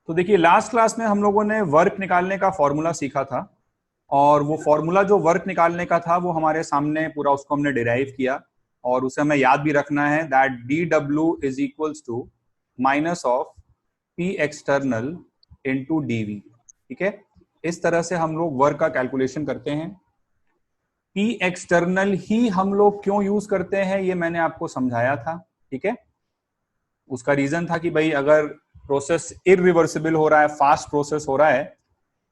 तो देखिए last class में हम लोगों ने वर्क निकालने का फॉर्मूला सीखा था, और वो फॉर्मूला जो वर्क निकालने का था वो हमारे सामने पूरा उसको हमने डिराइव किया, और उसे हमें याद भी रखना है that D W is equals to minus of P external into D V. ठीक है, इस तरह से हम लोग वर्क का कैलकुलेशन करते हैं। पी एक्सटर्नल ही हम लोग क्यों यूज करते हैं ये मैंने आपको समझाया था। ठीक है, उसका रीजन था कि भाई अगर प्रोसेस इरिवर्सिबल हो रहा है, फास्ट प्रोसेस हो रहा है,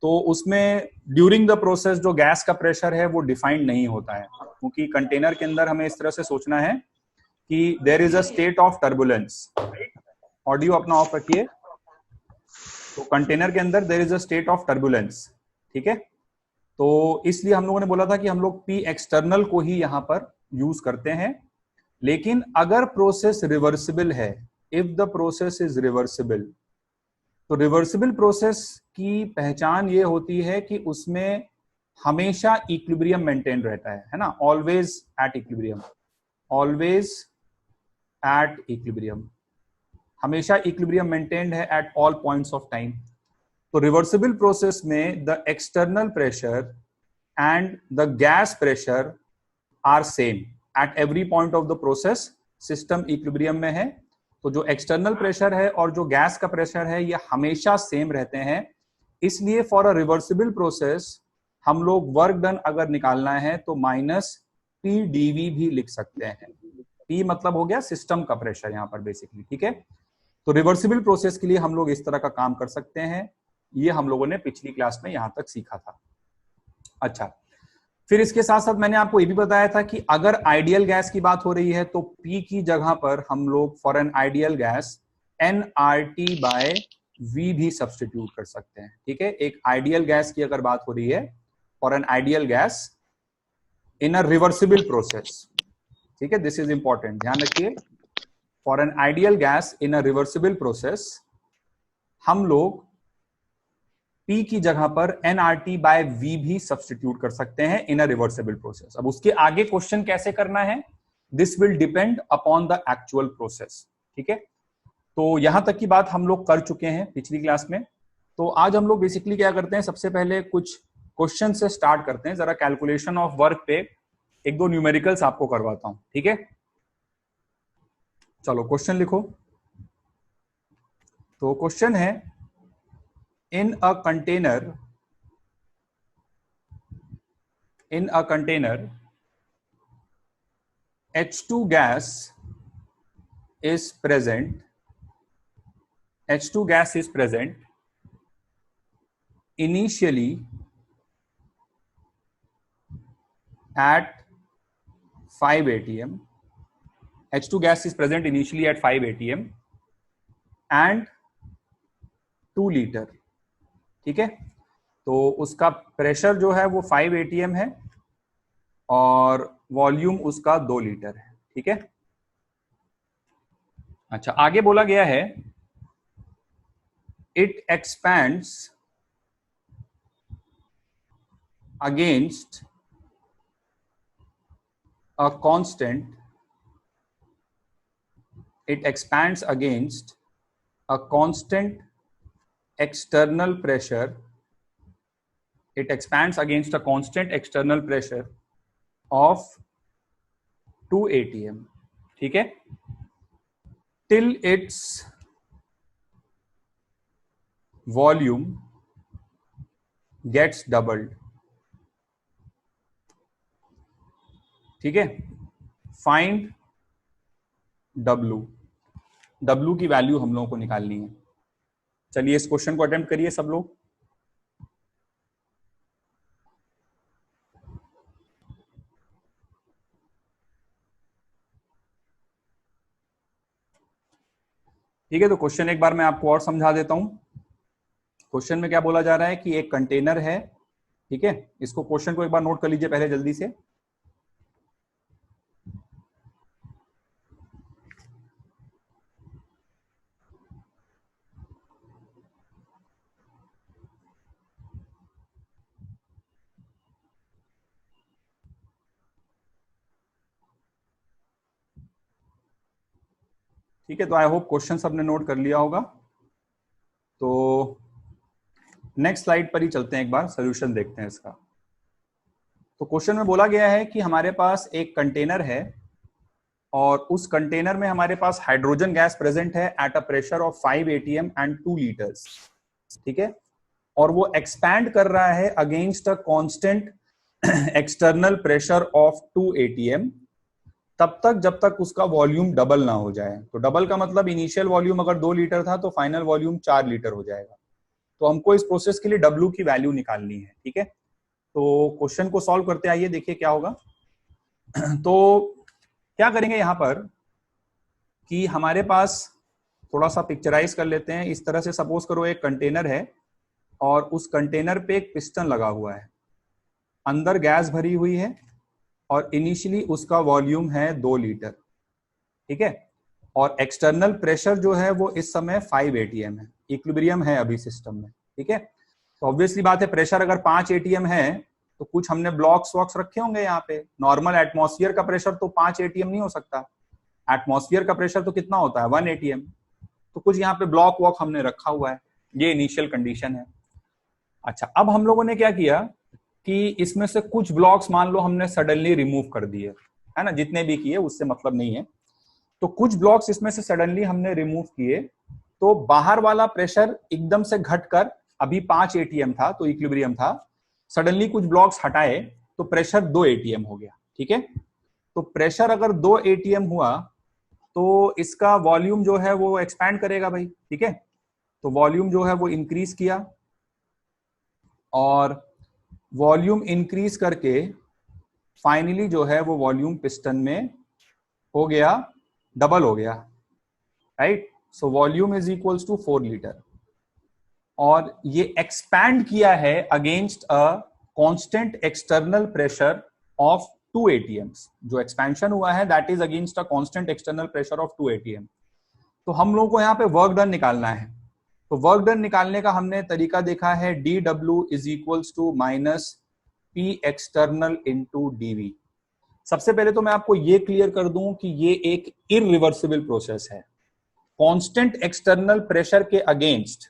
तो उसमें ड्यूरिंग द प्रोसेस जो गैस का प्रेशर है वो डिफाइंड नहीं होता है, क्योंकि कंटेनर के अंदर हमें इस तरह से सोचना है कि there is a state of turbulence. Audio अपना ऑफ रखिए। तो कंटेनर के अंदर there is a state of turbulence. ठीक है, तो इसलिए हम लोगों ने बोला था कि हम लोग पी एक्सटर्नल को ही यहां पर यूज करते हैं। लेकिन अगर प्रोसेस रिवर्सिबल है, if the process is reversible, तो रिवर्सिबल प्रोसेस की पहचान ये होती है कि उसमें हमेशा इक्विलिब्रियम मेंटेन रहता है ना, always at equilibrium, always at equilibrium, हमेशा इक्विलिब्रियम मेंटेन्ड है at all points of time. तो रिवर्सिबल प्रोसेस में the external pressure and the gas pressure are same at every point of the process. System equilibrium में है, तो जो external pressure है और जो गैस का प्रेशर है ये हमेशा सेम रहते हैं। इसलिए फॉर अ रिवर्सिबल प्रोसेस हम लोग वर्क डन अगर निकालना है तो माइनस पी डीवी भी लिख सकते हैं। पी मतलब हो गया सिस्टम का प्रेशर यहां पर बेसिकली। ठीक है, तो रिवर्सिबल प्रोसेस के लिए हम लोग इस तरह का काम कर सकते हैं। ये हम लोगों ने पिछली क्लास में यहां तक सीखा था। अच्छा, फिर इसके साथ साथ मैंने आपको ये भी बताया था कि अगर आइडियल गैस की बात हो रही है तो P की जगह पर हम लोग for an ideal gas nRT by V भी सब्सटीट्यूट कर सकते हैं। ठीक है, एक आइडियल गैस की अगर बात हो रही है for an ideal gas in a reversible process, ठीक है, दिस इज इंपॉर्टेंट, ध्यान रखिए। For an ideal gas in a reversible process हम लोग P की जगह पर nRT बाय V भी सब्सटीट्यूट कर सकते हैं इन अ रिवर्सिबल प्रोसेस। अब उसके आगे क्वेश्चन कैसे करना है, this will depend upon the actual process. ठीक है, तो यहां तक की बात हम लोग कर चुके हैं पिछली क्लास में। तो आज हम लोग बेसिकली क्या करते हैं, सबसे पहले कुछ क्वेश्चन से स्टार्ट करते हैं। जरा कैलकुलेशन ऑफ वर्क पे एक दो न्यूमेरिकल्स आपको करवाता हूं। ठीक है, चलो क्वेश्चन लिखो। तो क्वेश्चन है, in a container H2 gas is present, H2 gas is present initially at 5 atm, H2 gas is present initially at 5 atm and 2 liter। ठीक है, तो उसका प्रेशर जो है वो 5 atm है और वॉल्यूम उसका 2 लीटर है। ठीक है, अच्छा आगे बोला गया है it expands against a constant, it expands against a constant external pressure, it expands against a constant external pressure of 2 atm। ठीक है, till its volume gets doubled। ठीक है, फाइंड W, W की वैल्यू हम लोगों को निकालनी है। चलिए इस क्वेश्चन को अटेम्प्ट करिए सब लोग। ठीक है, तो क्वेश्चन एक बार मैं आपको और समझा देता हूं। क्वेश्चन में क्या बोला जा रहा है कि एक कंटेनर है। ठीक है, इसको क्वेश्चन को एक बार नोट कर लीजिए पहले जल्दी से। ठीक है, तो आई होप क्वेश्चन सबने नोट कर लिया होगा। तो नेक्स्ट स्लाइड पर ही चलते हैं, एक बार सोल्यूशन देखते हैं इसका। तो क्वेश्चन में बोला गया है कि हमारे पास एक कंटेनर है और उस कंटेनर में हमारे पास हाइड्रोजन गैस प्रेजेंट है at a pressure of 5 atm and 2 litres, ठीक है, और वो एक्सपैंड कर रहा है against a constant external pressure of 2 atm तब तक जब तक उसका वॉल्यूम डबल ना हो जाए। तो डबल का मतलब इनिशियल वॉल्यूम अगर 2 लीटर था तो फाइनल वॉल्यूम 4 लीटर हो जाएगा। तो हमको इस प्रोसेस के लिए W की वैल्यू निकालनी है, ठीक है। तो क्वेश्चन को सॉल्व करते आइए, देखिए क्या होगा। तो क्या करेंगे यहां पर कि हमारे पास थोड़ा सा पिक्चराइज कर लेते हैं। इस तरह से सपोज करो एक कंटेनर है और उस कंटेनर पे एक पिस्टन लगा हुआ है, अंदर गैस भरी हुई है और इनिशियली उसका वॉल्यूम है 2 लीटर, ठीक है, और एक्सटर्नल प्रेशर जो है वो इस समय 5 atm है, इक्विलिब्रियम है अभी सिस्टम में, ठीक है। तो ऑब्वियसली बात है प्रेशर अगर 5 atm है तो कुछ हमने ब्लॉक्स वॉक्स रखे होंगे यहाँ पे। नॉर्मल एटमॉस्फेयर का प्रेशर तो 5 atm नहीं हो सकता, एटमॉस्फेयर का प्रेशर तो कितना होता है 1 atm। तो कुछ यहाँ पे ब्लॉक वॉक हमने रखा हुआ है, ये इनिशियल कंडीशन है। अच्छा, अब हम लोगों ने क्या किया कि इसमें से कुछ ब्लॉक्स मान लो हमने सडनली रिमूव कर दिए, है ना, जितने भी किए उससे मतलब नहीं है। तो कुछ ब्लॉक्स इसमें से सडनली हमने रिमूव किए तो बाहर वाला प्रेशर एकदम से घटकर, अभी 5 atm था तो इक्विलिब्रियम था, सडनली कुछ ब्लॉक्स हटाए तो प्रेशर 2 atm हो गया, ठीक है। तो प्रेशर अगर 2 atm हुआ तो इसका वॉल्यूम जो है वो एक्सपैंड करेगा भाई, ठीक है। तो वॉल्यूम जो है वो इंक्रीज किया और वॉल्यूम इंक्रीज करके फाइनली जो है वो वॉल्यूम पिस्टन में हो गया, डबल हो गया, right. So volume is equals to 4 litre और ये एक्सपैंड किया है against a constant external pressure of 2 atm। जो एक्सपेंशन हुआ है that is against a constant external pressure of 2 atm। तो हम लोगों को यहाँ पे वर्क डन निकालना है। तो वर्क डन निकालने का हमने तरीका देखा है, dw is equals to minus P external into dv। सबसे पहले तो मैं आपको ये क्लियर कर दूं कि ये एक इरिवर्सिबल प्रोसेस है। कांस्टेंट एक्सटर्नल प्रेशर के अगेंस्ट,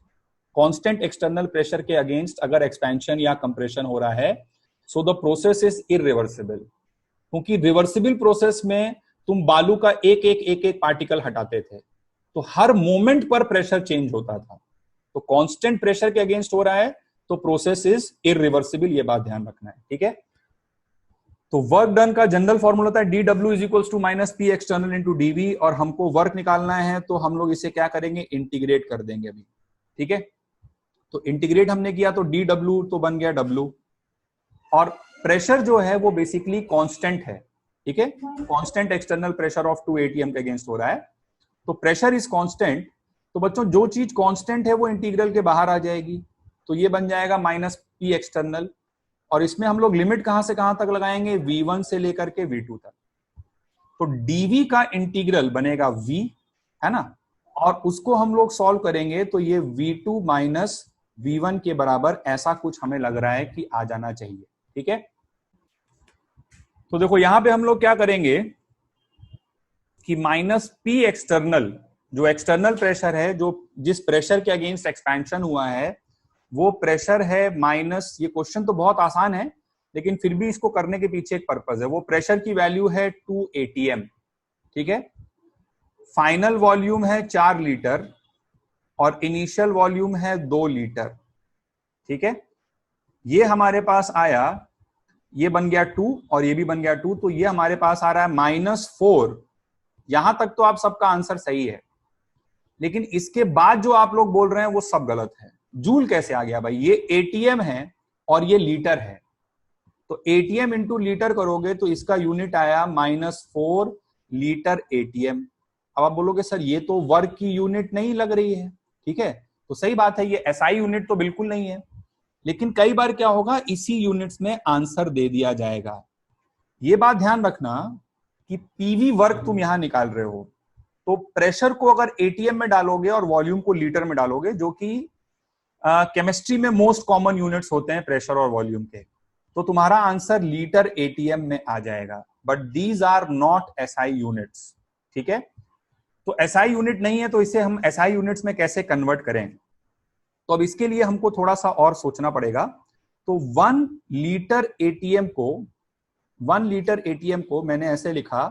कांस्टेंट एक्सटर्नल प्रेशर के अगेंस्ट अगर एक्सपेंशन या कंप्रेशन हो रहा है so the process is irreversible. क्योंकि रिवर्सिबल प्रोसेस में तुम बालू का एक एक पार्टिकल हटाते थे तो हर मोमेंट पर प्रेशर चेंज होता था। तो कांस्टेंट प्रेशर के अगेंस्ट हो रहा है तो प्रोसेस इज इरिवर्सिबल, ये बात ध्यान रखना है, ठीक है। तो वर्क डन का जनरल फॉर्मूला होता है dw is equals to minus P external into D V, और हमको वर्क निकालना है तो हम लोग इसे क्या करेंगे, इंटीग्रेट कर देंगे अभी, ठीक है। तो इंटीग्रेट हमने किया तो dw तो बन गया w, और प्रेशर जो है वो बेसिकली कांस्टेंट है, ठीक है। Constant external pressure of 2 atm के अगेंस्ट हो रहा है तो प्रेशर इज कांस्टेंट। तो बच्चों जो चीज कांस्टेंट है वो इंटीग्रल के बाहर आ जाएगी, तो ये बन जाएगा माइनस पी एक्सटर्नल, और इसमें हम लोग लिमिट कहां से कहां तक लगाएंगे, v1 से लेकर के v2 तक। तो dv का इंटीग्रल बनेगा v, है ना, और उसको हम लोग सॉल्व करेंगे तो ये v2 माइनस v1 के बराबर ऐसा कुछ हमें लग रहा है कि आ जाना चाहिए, ठीक है। तो देखो यहां पे हम लोग क्या करेंगे कि माइनस पी एक्सटर्नल, जो एक्सटर्नल प्रेशर है, जो जिस प्रेशर के अगेंस्ट एक्सपेंशन हुआ है वो प्रेशर है माइनस, ये क्वेश्चन तो बहुत आसान है लेकिन फिर भी इसको करने के पीछे एक पर्पस है। वो प्रेशर की वैल्यू है 2 atm, ठीक है। फाइनल वॉल्यूम है 4 लीटर और इनिशियल वॉल्यूम है 2 लीटर, ठीक है। ये हमारे पास आया, ये बन गया 2 और ये भी बन गया 2, तो ये हमारे पास आ रहा है -4। यहां तक तो आप सबका आंसर सही है, लेकिन इसके बाद जो आप लोग बोल रहे हैं वो सब गलत है। जूल कैसे आ गया भाई, ये एटीएम है और ये लीटर है, तो एटीएम इंटू लीटर करोगे तो इसका यूनिट आया -4 लीटर एटीएम। अब आप बोलोगे सर ये तो वर्क की यूनिट नहीं लग रही है, ठीक है, तो सही बात है, ये एसआई यूनिट तो बिल्कुल नहीं है, लेकिन कई बार क्या होगा इसी यूनिट्स में आंसर दे दिया जाएगा। ये बात ध्यान रखना कि पीवी वर्क तुम यहां निकाल रहे हो तो प्रेशर को अगर एटीएम में डालोगे और वॉल्यूम को लीटर में डालोगे, जो कि केमिस्ट्री में मोस्ट कॉमन यूनिट्स होते हैं प्रेशर और वॉल्यूम के, तो तुम्हारा आंसर लीटर एटीएम में आ जाएगा। But these are not SI units, ठीक है। तो एसआई यूनिट नहीं है तो इसे हम एसआई यूनिट्स में कैसे कन्वर्ट करें, तो तो अब इसके लिए हमको थोड़ा सा और सोचना पड़ेगा। तो 1 लीटर एटीएम को मैंने ऐसे लिखा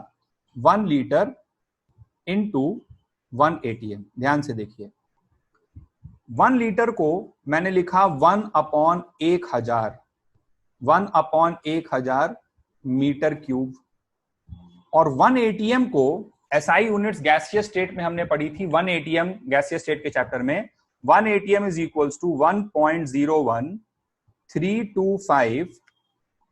1 लीटर इंटू 1 एटीएम। ध्यान से देखिए, 1 लीटर को मैंने लिखा 1/1000, 1/1000 मीटर क्यूब। और 1 एटीएम को एसआई यूनिट्स गैसियस स्टेट में हमने पढ़ी थी, 1 एटीएम गैसियस स्टेट के चैप्टर में 1 ATM is equals to 1.01325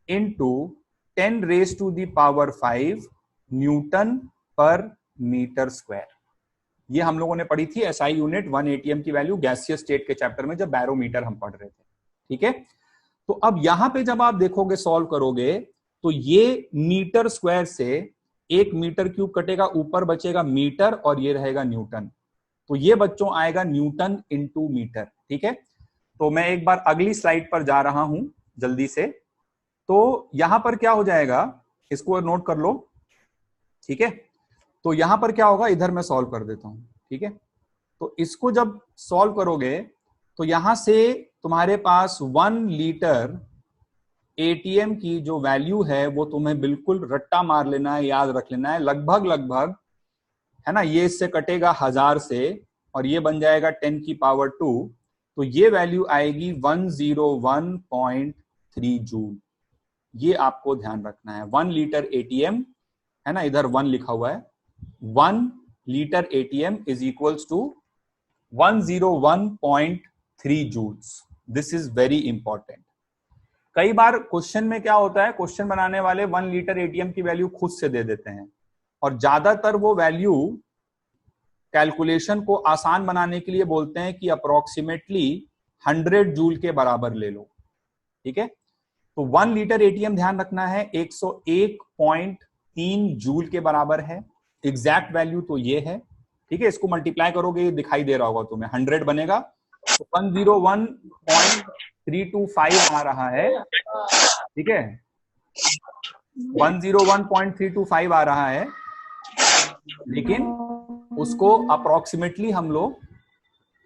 into 10 raise to the power 5 newton per metre square. ये हम लोगों ने पढ़ी थी एसआई यूनिट 1 एटीएम की वैल्यू गैसियस स्टेट के चैप्टर में, जब बैरोमीटर हम पढ़ रहे थे। ठीक है, तो अब यहां पे जब आप देखोगे, सॉल्व करोगे, तो ये मीटर स्क्वायर से 1 मीटर क्यूब कटेगा, ऊपर बचेगा मीटर और ये रहेगा न्यूटन। तो ये बच्चों आएगा न्यूटन इंटू मीटर। ठीक है, तो मैं एक बार अगली स्लाइड पर जा रहा हूं जल्दी से। तो यहां पर क्या हो जाएगा, इसको नोट कर लो। ठीक है, तो यहां पर क्या होगा, इधर मैं सॉल्व कर देता हूं। ठीक है, तो इसको जब सॉल्व करोगे तो यहां से तुम्हारे पास 1 लीटर एटीएम की जो वैल्यू है वो तुम्हें बिल्कुल रट्टा मार लेना है, याद रख लेना है, लगभग है ना, ये इससे कटेगा 1000 से और ये बन जाएगा 10 की पावर 2, तो ये वैल्यू आएगी 101.3 जूल। ये आपको ध्यान रखना है। 1 लीटर एटीएम है ना, इधर 1 लिखा हुआ है, 1 litre ATM is equals to 101.3 joules. This is very important. कई बार क्वेश्चन में क्या होता है, क्वेश्चन बनाने वाले 1 लीटर एटीएम की वैल्यू खुद से दे देते हैं, और ज्यादातर वो वैल्यू कैलकुलेशन को आसान बनाने के लिए बोलते हैं कि अप्रोक्सीमेटली 100 जूल के बराबर ले लो। ठीक है, तो 1 लीटर एटीएम ध्यान रखना है 101.3 जूल के बराबर है। एग्जैक्ट वैल्यू तो ये है। ठीक है, इसको मल्टीप्लाई करोगे, ये दिखाई दे रहा होगा तुम्हें, 100 बनेगा, तो 101.325 आ रहा है। ठीक है, 101.325 आ रहा है, लेकिन उसको अप्रोक्सीमेटली हम लोग,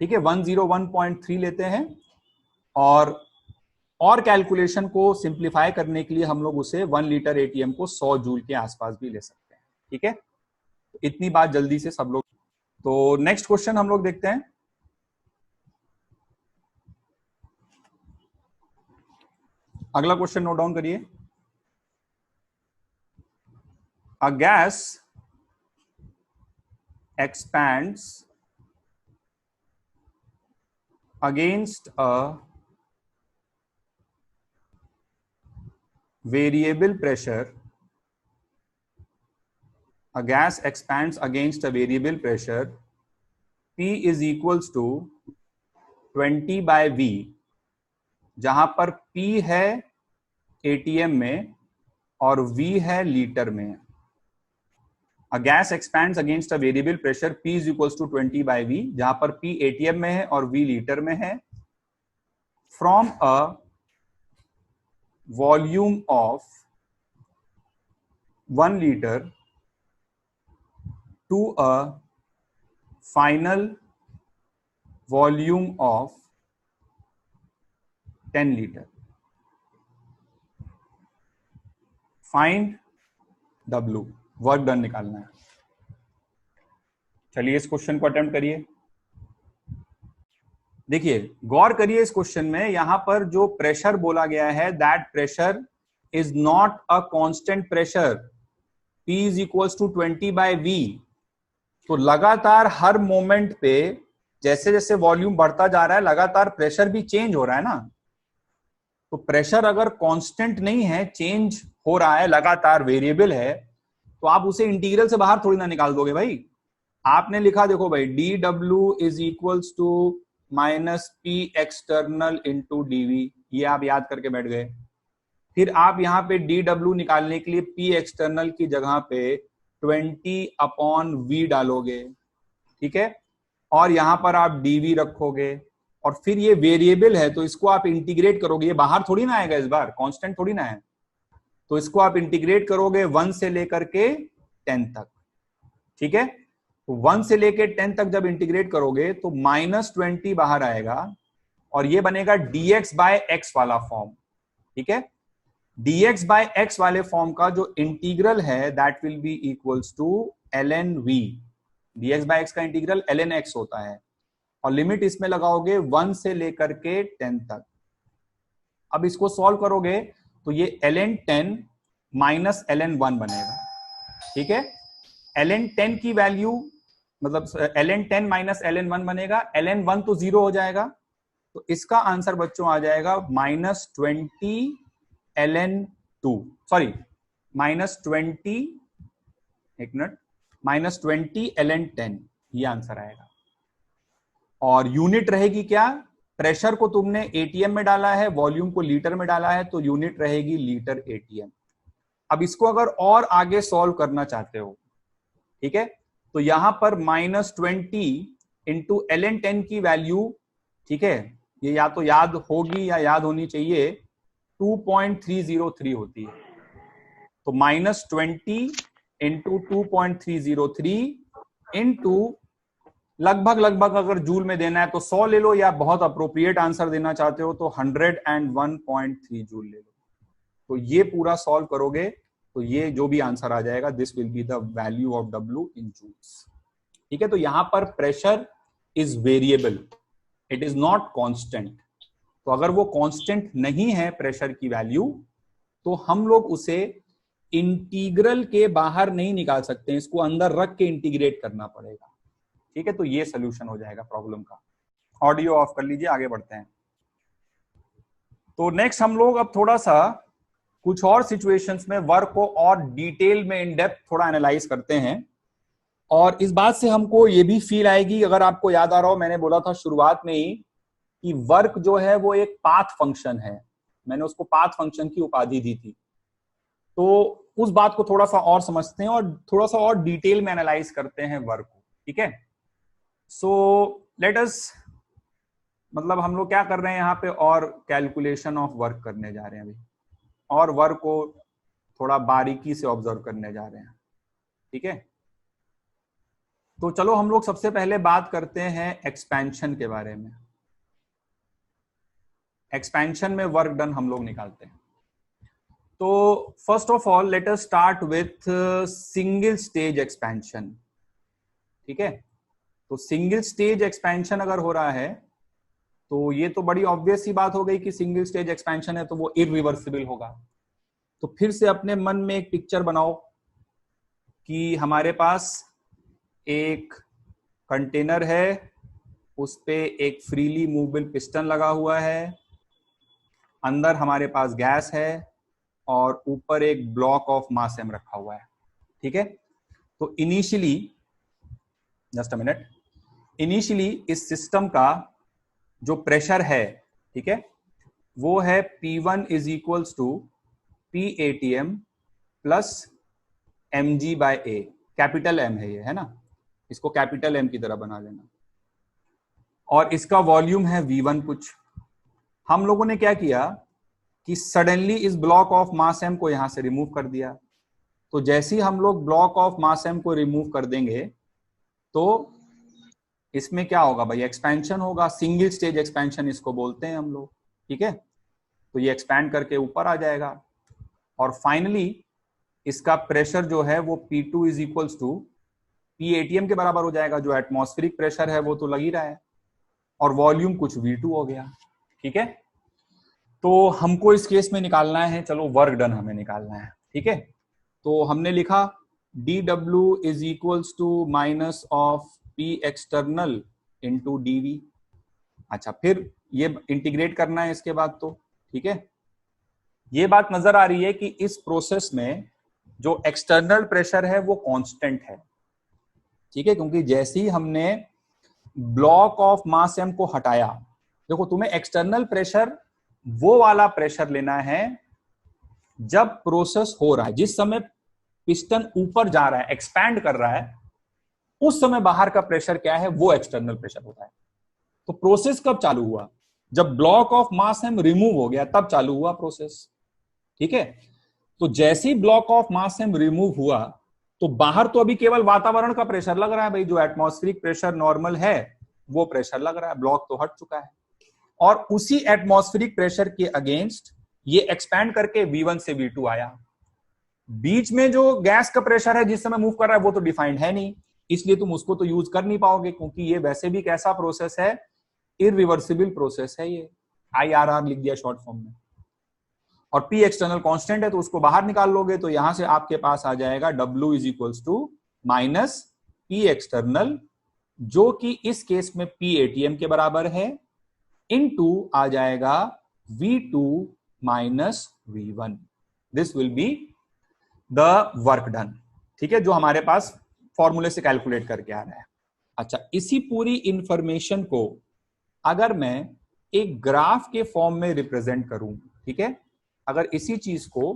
ठीक है, 101.3 लेते हैं, और कैलकुलेशन को सिंप्लीफाई करने के लिए हम लोग उसे 1 लीटर एटीएम को 100 जूल के आसपास भी ले सकते हैं। ठीक है, इतनी बात जल्दी से सब लोग। तो नेक्स्ट क्वेश्चन हम लोग देखते हैं। अगला क्वेश्चन नोट डाउन करिए। A gas expands against a variable pressure. A gas expands against a variable pressure. P is equals to 20 by V, जहां पर P है एटीएम में और V है लीटर में। A gas expands against a variable pressure, P is equals to 20 by V, जहां पर P ATM में है और V लीटर में है, from a volume of 1 liter to a final volume of 10 liter. Find W, work done निकालना है। चलिए इस क्वेश्चन को अटेम्प्ट करिए। देखिए, गौर करिए इस क्वेश्चन में, यहां पर जो प्रेशर बोला गया है, that pressure is not a constant pressure. P is equals to 20 by V। तो लगातार हर मोमेंट पे जैसे जैसे वॉल्यूम बढ़ता जा रहा है, लगातार प्रेशर भी चेंज हो रहा है ना। तो प्रेशर अगर कांस्टेंट नहीं है, चेंज हो रहा है, लगातार वेरिएबल है, तो आप उसे इंटीग्रल से बाहर थोड़ी ना निकाल दोगे भाई। आपने लिखा, देखो भाई, dW is equals to minus P external into dV, ये आप याद करके बैठ गए। फिर आप यहाँ पे dW निकालने के लिए P एक्सटर्नल की जगह पे 20/V डालोगे। ठीक है, और यहां पर आप dV रखोगे, और फिर ये वेरिएबल है तो इसको आप इंटीग्रेट करोगे। ये बाहर थोड़ी ना आएगा, इस बार कांस्टेंट थोड़ी ना है, तो इसको आप इंटीग्रेट करोगे 1 से लेकर के 10 तक। ठीक है, तो 1 से लेकर 10 तक जब इंटीग्रेट करोगे तो -20 बाहर आएगा, और ये बनेगा dx बाय x वाला फॉर्म, ठीक है। dx बाय x वाले फॉर्म का जो इंटीग्रल है that will be equals to ln v। dx by x का इंटीग्रल ln x होता है और लिमिट इसमें लगाओगे 1 से लेकर के 10 तक। अब इसको सॉल्व करोगे तो ये ln 10 माइनस ln 1 बनेगा, ठीक है। ln 10 की वैल्यू मतलब ln 10 माइनस ln 1 बनेगा, ln 1 तो 0 हो जाएगा, तो इसका आंसर बच्चों आ जाएगा -20 ln 2, सॉरी -20, एक मिनट, -20 ln 10, ये आंसर आएगा। और यूनिट रहेगी क्या, प्रेशर को तुमने एटीएम में डाला है, वॉल्यूम को लीटर में डाला है, तो यूनिट रहेगी लीटर एटीएम। अब इसको अगर और आगे सॉल्व करना चाहते हो, ठीक है, तो यहां पर -20 इंटू ln 10 की वैल्यू, ठीक है, ये या तो याद होगी या याद होनी चाहिए, 2.303 होती है। तो -20 इंटू 2.303 इंटू लगभग अगर जूल में देना है तो 100 ले लो, या बहुत अप्रोप्रिएट आंसर देना चाहते हो तो 101.3 जूल ले लो। तो ये पूरा सॉल्व करोगे तो ये जो भी आंसर आ जाएगा, this will be the value of W in joules, ठीक है। तो यहां पर pressure is variable, it is not constant. तो अगर वो कांस्टेंट नहीं है प्रेशर की वैल्यू, तो हम लोग उसे इंटीग्रल के बाहर नहीं निकाल सकते, इसको अंदर रख के इंटीग्रेट करना पड़ेगा, ठीक है। तो ये सोल्यूशन हो जाएगा प्रॉब्लम का। ऑडियो ऑफ कर लीजिए, आगे बढ़ते हैं। तो नेक्स्ट हम लोग अब थोड़ा सा कुछ और सिचुएशंस में वर्क को और डिटेल में इन डेप्थ थोड़ा एनालाइज करते हैं, और इस बात से हमको ये भी फील आएगी, अगर आपको याद आ रहा हो, मैंने बोला था शुरुआत में ही कि वर्क जो है वो एक पाथ फंक्शन है, मैंने उसको पाथ फंक्शन की उपाधि दी थी। तो उस बात को थोड़ा सा और समझते हैं और थोड़ा सा और डिटेल में एनालाइज करते हैं वर्क को, ठीक है। सो लेट अस, मतलब हम लोग क्या कर रहे हैं यहाँ पे, और कैलकुलेशन ऑफ वर्क करने जा रहे हैं अभी, और वर्क को थोड़ा बारीकी से ऑब्जर्व करने जा रहे हैं, ठीक है। तो चलो हम लोग सबसे पहले बात करते हैं एक्सपेंशन के बारे में। एक्सपेंशन में वर्क डन हम लोग निकालते हैं। तो first of all let us start with single stage expansion, ठीक है। तो सिंगल स्टेज एक्सपेंशन अगर हो रहा है तो ये तो बड़ी ऑब्वियस ही बात हो गई कि सिंगल स्टेज एक्सपेंशन है तो वो इरिवर्सिबल होगा। तो फिर से अपने मन में एक पिक्चर बनाओ कि हमारे पास एक कंटेनर है, उस पे एक फ्रीली मूवेबल पिस्टन लगा हुआ है, अंदर हमारे पास गैस है और ऊपर एक ब्लॉक ऑफ मास एम रखा हुआ है, ठीक है। तो initially, just a minute, initially इस सिस्टम का जो प्रेशर है, ठीक है, वो है P1 is equals to PATM plus mg bye a, capital M है ये, है ना, इसको कैपिटल M की तरह बना लेना। और इसका वॉल्यूम है V1 कुछ। हम लोगों ने क्या किया कि सडनली इस ब्लॉक ऑफ मास M को यहां से रिमूव कर दिया। तो जैसे ही हम लोग ब्लॉक ऑफ मास M को रिमूव कर देंगे तो इसमें क्या होगा भाई, एक्सपेंशन होगा, सिंगल स्टेज एक्सपेंशन इसको बोलते हैं हम लोग, ठीक है। तो ये एक्सपैंड करके ऊपर आ जाएगा और फाइनली इसका प्रेशर जो है वो P2 is equals to PATM के बराबर हो जाएगा, जो एटमॉस्फेरिक प्रेशर है वो तो लग ही रहा है, और वॉल्यूम कुछ V2 हो गया, ठीक है। तो हमको इस केस में निकालना है, चलो वर्क डन हमें निकालना है, ठीक है। तो हमने लिखा dW is equals to minus of P external into dV। अच्छा, फिर ये इंटीग्रेट करना है इसके बाद, तो ठीक है। ये बात नजर आ रही है कि इस प्रोसेस में जो एक्सटर्नल प्रेशर है वो कांस्टेंट है, ठीक है, क्योंकि जैसे ही हमने ब्लॉक ऑफ मास एम को हटाया, देखो तुम्हें एक्सटर्नल प्रेशर वो वाला प्रेशर लेना है जब प्रोसेस हो रहा है, जिस समय पिस्टन ऊपर जा रहा है, एक्सपैंड कर रहा है, उस समय बाहर का प्रेशर क्या है, वो एक्सटर्नल प्रेशर होता है। तो प्रोसेस कब चालू हुआ, जब block of mass M remove हो गया तब चालू हुआ प्रोसेस, ठीक है। तो जैसे ही block of mass M remove हुआ तो बाहर तो अभी केवल वातावरण का प्रेशर लग रहा है भाई, जो एटमॉस्फेरिक प्रेशर नॉर्मल है वो प्रेशर लग रहा है, ब्लॉक तो हट चुका है। और उसी एटमॉस्फेरिक प्रेशर के अगेंस्ट ये एक्सपैंड करके V1 से V2 आया। बीच में जो गैस का प्रेशर है जिस समय मूव कर रहा है वो तो डिफाइंड है नहीं, इसलिए तुम उसको तो यूज कर नहीं पाओगे, क्योंकि ये वैसे भी कैसा प्रोसेस है, इरिवर्सिबल प्रोसेस है, ये IRR लिख दिया शॉर्ट फॉर्म में। और P एक्सटर्नल कांस्टेंट है तो उसको बाहर निकाल लोगे तो यहां से आपके पास आ जाएगा W is equals to minus P external, जो कि इस केस में P ATM के बराबर है, इनटू आ जाएगा V2 minus V1। This will be the work done. ठीक है, जो हमारे पास फॉर्मूले से कैलकुलेट करके आ रहा है। अच्छा, इसी पूरी इंफॉर्मेशन को अगर मैं एक ग्राफ के फॉर्म में रिप्रेजेंट करूं, ठीक है, अगर इसी चीज को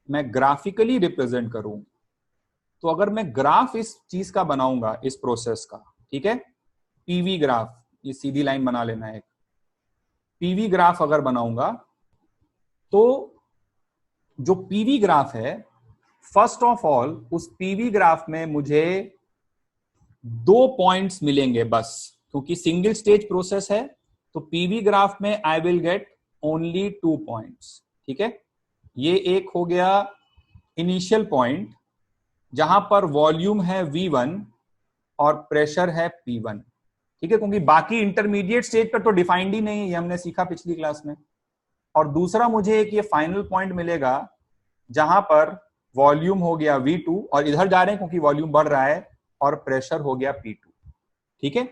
मैं ग्राफिकली रिप्रेजेंट करूं, तो अगर मैं ग्राफ इस चीज का बनाऊंगा, इस प्रोसेस का, ठीक है, पीवी ग्राफ, ये सीधी लाइन बना लेना है, एक पीवी ग्राफ अगर बनाऊंगा तो जो पीवी ग्राफ है, फर्स्ट ऑफ ऑल उस पीवी ग्राफ में मुझे 2 पॉइंट्स मिलेंगे बस, क्योंकि सिंगल स्टेज प्रोसेस है तो पीवी ग्राफ में I will get only 2 points. ठीक है, ये एक हो गया इनिशियल पॉइंट जहां पर वॉल्यूम है V1 और प्रेशर है P1। ठीक है, क्योंकि बाकी इंटरमीडिएट स्टेज पर तो डिफाइंड ही नहीं है, ये हमने सीखा पिछली क्लास में। और दूसरा मुझे एक ये फाइनल पॉइंट मिलेगा जहां पर वॉल्यूम हो गया V2 और इधर जा रहे हैं क्योंकि वॉल्यूम बढ़ रहा है, और प्रेशर हो गया P2। ठीक है,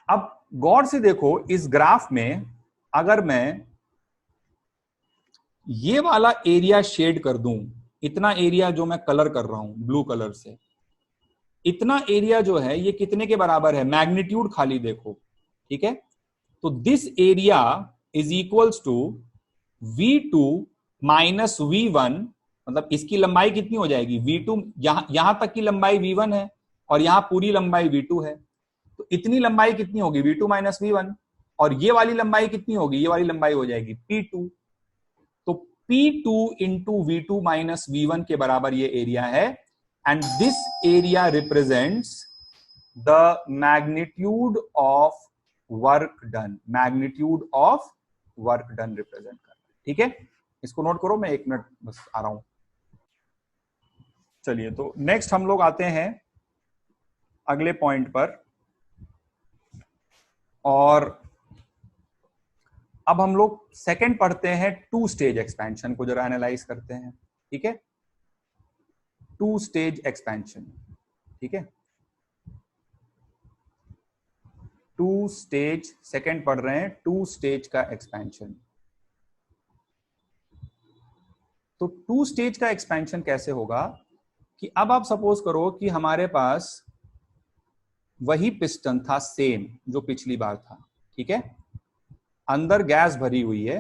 अब गौर से देखो इस ग्राफ में, अगर मैं ये वाला एरिया शेड कर दूं, इतना एरिया जो मैं कलर कर रहा हूं ब्लू कलर से, इतना एरिया जो है ये कितने के बराबर है, मैग्नीट्यूड खाली देखो। ठीक है, तो this area is equals to V2 minus V1, मतलब इसकी लंबाई कितनी हो जाएगी, V2, यहां तक की लंबाई V1 है और यहां पूरी लंबाई V2 है, तो इतनी लंबाई कितनी होगी, V2 माइनस V1, और ये वाली लंबाई कितनी होगी, ये वाली लंबाई हो जाएगी P2। तो P2 into V2 minus V1 के बराबर ये एरिया है, and this area represents the magnitude of work done, magnitude of work done represent कर रहा है। ठीक है, इसको नोट करो, मैं 1 मिनट बस आ रहा हूं। चलिए, तो नेक्स्ट हम लोग आते हैं अगले पॉइंट पर, और अब हम लोग सेकंड पढ़ते हैं, 2 स्टेज एक्सपेंशन को जरा एनालाइज करते हैं। ठीक है, 2 स्टेज एक्सपेंशन। ठीक है, 2 स्टेज, सेकंड पढ़ रहे हैं, 2 स्टेज का एक्सपेंशन। तो 2 स्टेज का एक्सपेंशन कैसे होगा कि अब आप सपोज करो कि हमारे पास वही पिस्टन था सेम जो पिछली बार था। ठीक है, अंदर गैस भरी हुई है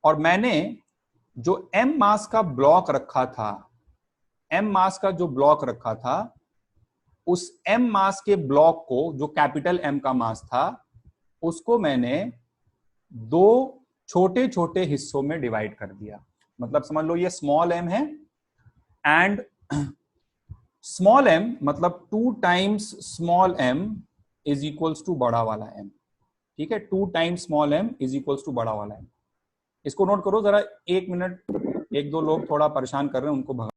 और मैंने जो M मास का ब्लॉक रखा था, M मास का जो ब्लॉक रखा था, उस M मास के ब्लॉक को, जो कैपिटल M का मास था, उसको मैंने 2 छोटे छोटे हिस्सों में डिवाइड कर दिया। मतलब समझ लो ये स्मॉल m है, एंड स्मॉल m मतलब 2 times small m is equals to बड़ा वाला m। ठीक है, 2 times small m is equals to बड़ा वाला m। इसको नोट करो जरा, 1 मिनट, 1-2 लोग थोड़ा परेशान कर रहे हैं, उनको भगा।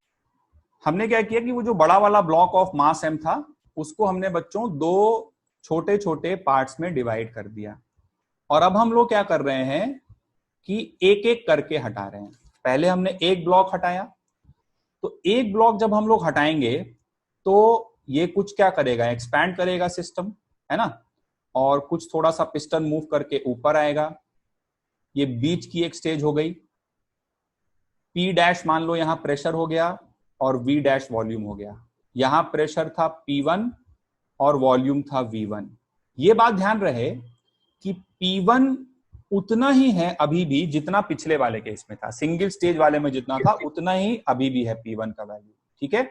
हमने क्या किया कि वो जो बड़ा वाला ब्लॉक ऑफ मास m था, उसको हमने बच्चों 2 छोटे छोटे पार्ट्स में डिवाइड कर दिया, और अब हम लोग क्या कर रहे हैं कि एक एक करके हटा रहे हैं। पहले हमने एक ब्लॉक हटाया, तो एक ब्लॉक जब हम लोग हटाएंगे तो ये कुछ क्या करेगा, एक्सपैंड करेगा सिस्टम, है ना, और कुछ थोड़ा सा पिस्टन मूव करके ऊपर आएगा। ये बीच की एक स्टेज हो गई, P डैश मान लो यहां प्रेशर हो गया और V डैश वॉल्यूम हो गया। यहां प्रेशर था P1 और वॉल्यूम था V1। ये बात ध्यान रहे कि P1 उतना ही है अभी भी जितना पिछले वाले केस में था, सिंगल स्टेज वाले में जितना था उतना ही अभी भी है P1 का वैल्यू। ठीक है,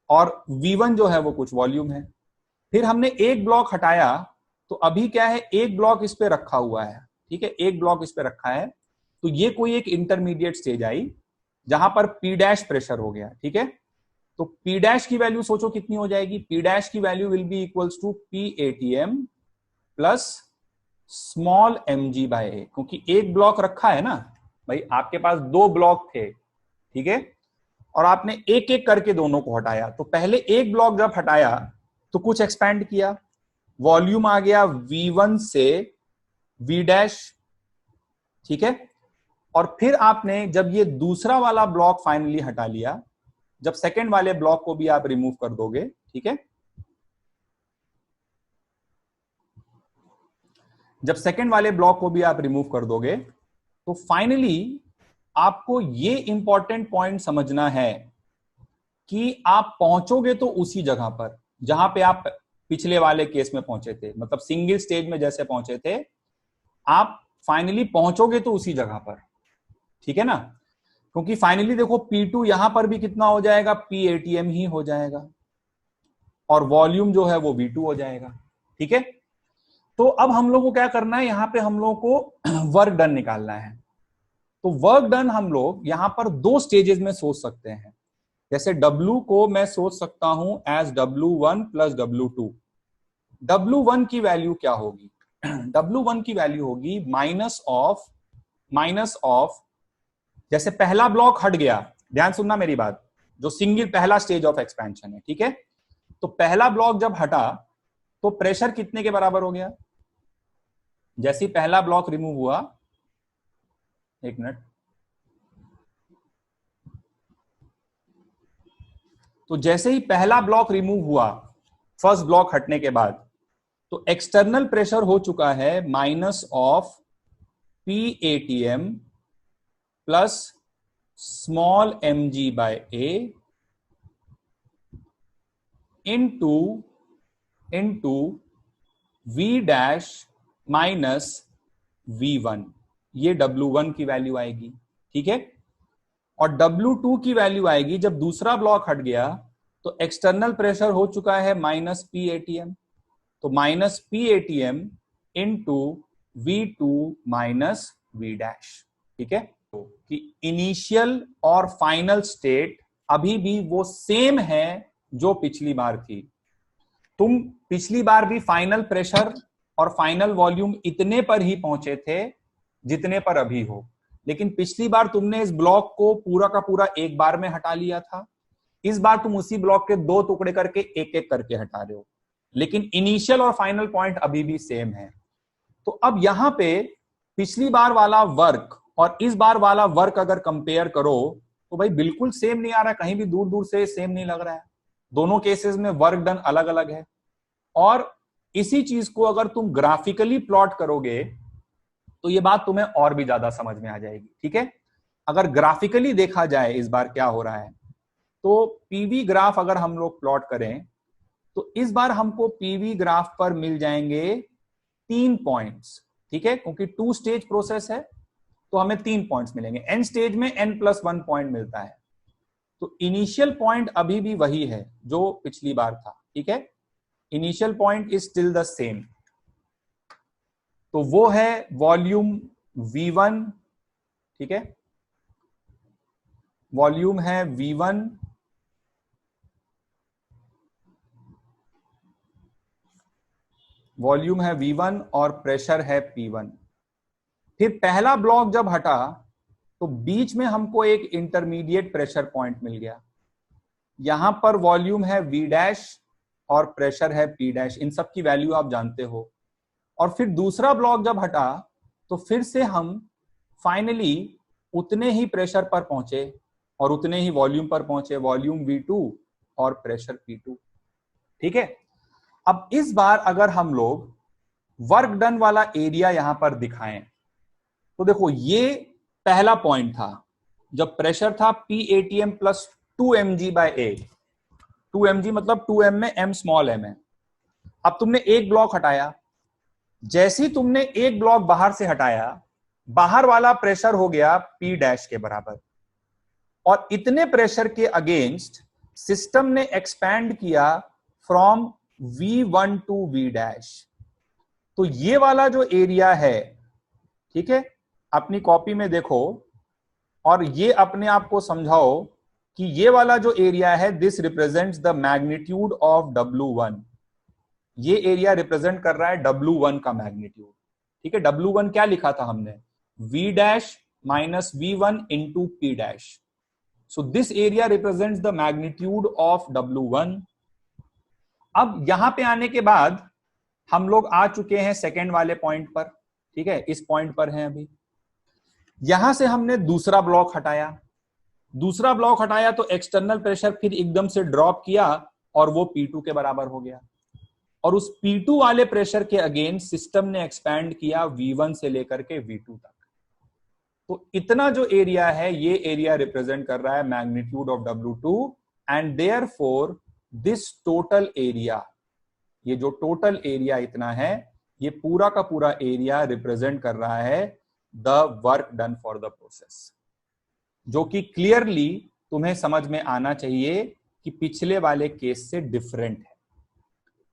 और V1 जो है वो कुछ वॉल्यूम है। फिर हमने एक ब्लॉक हटाया, तो अभी क्या है, एक ब्लॉक इस पे रखा हुआ है। ठीक है, एक ब्लॉक इस पे रखा है, तो ये कोई एक इंटरमीडिएट स्टेज आई जहां पर P डैश प्रेशर हो गया। ठीक है, तो P डैश की वैल्यू सोचो कितनी हो जाएगी, P डैश की value will be equals to P ATM plus small mg/a, क्योंकि एक ब्लॉक रखा है ना भाई, आपके पास दो ब्लॉक थे, ठीक है, और आपने एक एक करके दोनों को हटाया। तो पहले एक ब्लॉक जब हटाया तो कुछ एक्सपैंड किया, वॉल्यूम आ गया V1 से V डैश, ठीक है। और फिर आपने जब ये दूसरा वाला ब्लॉक फाइनली हटा लिया, जब सेकेंड वाले ब्लॉक को भी आप रिमूव कर दोगे, ठीक है, जब सेकेंड वाले ब्लॉक को भी आप रिमूव कर दोगे, तो फाइनली आपको ये इंपॉर्टेंट पॉइंट समझना है कि आप पहुंचोगे तो उसी जगह पर जहां पे आप पिछले वाले केस में पहुंचे थे, मतलब सिंगल स्टेज में जैसे पहुंचे थे, आप फाइनली पहुंचोगे तो उसी जगह पर, ठीक है ना। क्योंकि फाइनली देखो P2 यहां पर भी कितना हो जाएगा, PATM ही हो जाएगा, और वॉल्यूम जो है वो V2 हो जाएगा, ठीक है। तो अब हम लोग को क्या करना है, यहां पे हम लोग को वर्क डन निकालना है। तो वर्क डन हम लोग यहां पर दो स्टेजेस में सोच सकते हैं। जैसे W को मैं सोच सकता हूं as W1 plus W2। W1 की वैल्यू क्या होगी, W1 की वैल्यू होगी माइनस ऑफ, जैसे पहला ब्लॉक हट गया, ध्यान सुनना मेरी बात, जो सिंगल पहला स्टेज ऑफ एक्सपेंशन है, ठीक है। तो पहला ब्लॉक जब हटा तो प्रेशर कितने के बराबर हो गया, जैसे ही पहला ब्लॉक रिमूव हुआ, एक मिनट, तो जैसे ही पहला ब्लॉक रिमूव हुआ फर्स्ट ब्लॉक हटने के बाद, तो एक्सटर्नल प्रेशर हो चुका है minus of PATM plus small mg/a into V dash minus V1। ये W1 की वैल्यू आएगी, ठीक है। और W2 की वैल्यू आएगी, जब दूसरा ब्लॉक हट गया तो एक्सटर्नल प्रेशर हो चुका है माइनस PATM, तो minus PATM into V2 minus V dash, ठीक है। तो कि इनिशियल और फाइनल स्टेट अभी भी वो सेम है जो पिछली बार थी। तुम पिछली बार भी फाइनल प्रेशर और फाइनल वॉल्यूम इतने पर ही पहुंचे थे जितने पर अभी हो, लेकिन पिछली बार तुमने इस ब्लॉक को पूरा का पूरा एक बार में हटा लिया था, इस बार तुम उसी ब्लॉक के दो टुकड़े करके एक एक करके हटा रहे हो, लेकिन इनिशियल और फाइनल पॉइंट अभी भी सेम है। तो अब यहां पे पिछली बार वाला वर्क और इस बार वाला वर्क अगर कंपेयर करो तो भाई बिल्कुल सेम नहीं आ रहा है, कहीं भी दूर दूर से सेम नहीं लग रहा है। दोनों केसेस में वर्क डन अलग अलग है। और इसी चीज को अगर तुम ग्राफिकली प्लॉट करोगे तो ये बात तुम्हें और भी ज्यादा समझ में आ जाएगी, ठीक है। अगर ग्राफिकली देखा जाए इस बार क्या हो रहा है, तो पीवी ग्राफ अगर हम लोग प्लॉट करें तो इस बार हमको पीवी ग्राफ पर मिल जाएंगे 3 पॉइंट्स, ठीक है, क्योंकि 2 स्टेज प्रोसेस है तो हमें 3 पॉइंट्स मिलेंगे। n स्टेज में n+1 पॉइंट मिलता है। तो इनिशियल पॉइंट अभी भी वही है जो पिछली बार था, ठीक है। Initial point is still the same, तो वो है वॉल्यूम V1, ठीक है, वॉल्यूम है V1, वॉल्यूम है V1 और प्रेशर है P1। फिर पहला ब्लॉक जब हटा तो बीच में हमको एक इंटरमीडिएट प्रेशर पॉइंट मिल गया, यहां पर वॉल्यूम है V डैश और प्रेशर है P डैश, इन सब की वैल्यू आप जानते हो। और फिर दूसरा ब्लॉक जब हटा तो फिर से हम फाइनली उतने ही प्रेशर पर पहुंचे और उतने ही वॉल्यूम पर पहुंचे, वॉल्यूम V2 और प्रेशर P2, ठीक है। अब इस बार अगर हम लोग वर्क डन वाला एरिया यहां पर दिखाएं तो देखो ये पहला पॉइंट था जब प्रेशर था PATM प्लस 2 mg/a, 2 mg मतलब 2m में m स्मॉल m है। अब तुमने एक ब्लॉक हटाया, जैसे ही तुमने एक ब्लॉक बाहर से हटाया, बाहर वाला प्रेशर हो गया P डैश के बराबर, और इतने प्रेशर के अगेंस्ट सिस्टम ने एक्सपैंड किया from V1 to V dash. तो ये वाला जो एरिया है, ठीक है, अपनी कॉपी में देखो और ये अपने आप को समझाओ कि ये वाला जो एरिया है this represents the magnitude of W1। ये एरिया रिप्रेजेंट कर रहा है W1 का मैग्नीट्यूड, ठीक है, W1 क्या लिखा था हमने, V dash minus V1 into P dash. So this area represents the magnitude of W1. अब यहां पे आने के बाद हम लोग आ चुके हैं सेकेंड वाले पॉइंट पर. ठीक है, इस पॉइंट पर हैं अभी. यहां से हमने दूसरा ब्लॉक हटाया. दूसरा ब्लॉक हटाया तो एक्सटर्नल प्रेशर फिर एकदम से ड्रॉप किया और वो P2 के बराबर हो गया. और उस P2 वाले प्रेशर के अगेंस्ट सिस्टम ने एक्सपैंड किया V1 से लेकर के V2 तक. तो इतना जो एरिया है ये एरिया रिप्रेजेंट कर रहा है magnitude of W2. And therefore this total area, ये जो टोटल एरिया इतना है, ये पूरा का पूरा एरिया रिप्रेजेंट कर रहा है the work done for the process, जो कि क्लियरली तुम्हें समझ में आना चाहिए कि पिछले वाले केस से डिफरेंट है.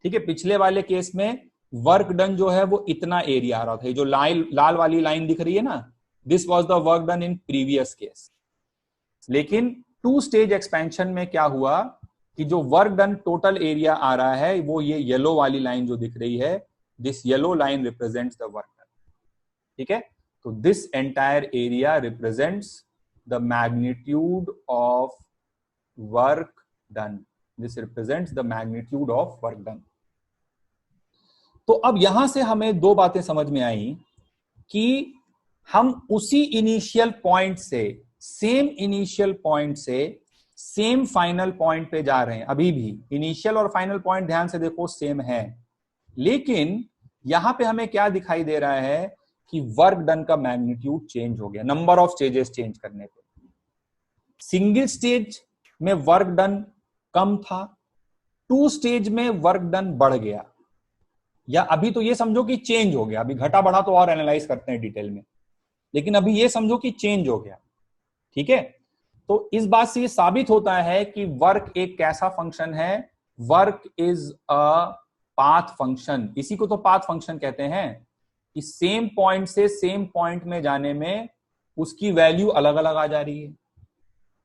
ठीक है, पिछले वाले केस में वर्क डन जो है वो इतना एरिया आ रहा था. जो लाल वाली लाइन दिख रही है ना, this was the work done in previous case. लेकिन टू स्टेज एक्सपेंशन में क्या हुआ कि जो वर्क डन टोटल एरिया आ रहा है वो ये येलो वाली लाइन जो दिख रही है, this yellow line represents the work done. ठीक है, तो this entire area represents the magnitude of work done. This represents the magnitude of work done. तो अब यहां से हमें दो बातें समझ में आई कि हम उसी इनिशियल पॉइंट से, सेम इनिशियल पॉइंट से सेम फाइनल पॉइंट पे जा रहे हैं. अभी भी इनिशियल और फाइनल पॉइंट ध्यान से देखो सेम है, लेकिन यहां पे हमें क्या दिखाई दे रहा है कि वर्क डन का मैग्नीट्यूड चेंज हो गया नंबर ऑफ स्टेजेस चेंज करने पे. सिंगल स्टेज में वर्क डन कम था, टू स्टेज में वर्क डन बढ़ गया. या अभी तो ये समझो कि चेंज हो गया, अभी घटा बढ़ा तो और एनालाइज करते हैं डिटेल में, लेकिन अभी ये समझो कि चेंज हो गया. ठीक है, तो इस बात से ये साबित होता है कि वर्क एक कैसा फंक्शन है, work is a path function. इसी को तो पाथ फंक्शन कहते हैं कि सेम पॉइंट से सेम पॉइंट में जाने में उसकी वैल्यू अलग अलग आ जा रही है.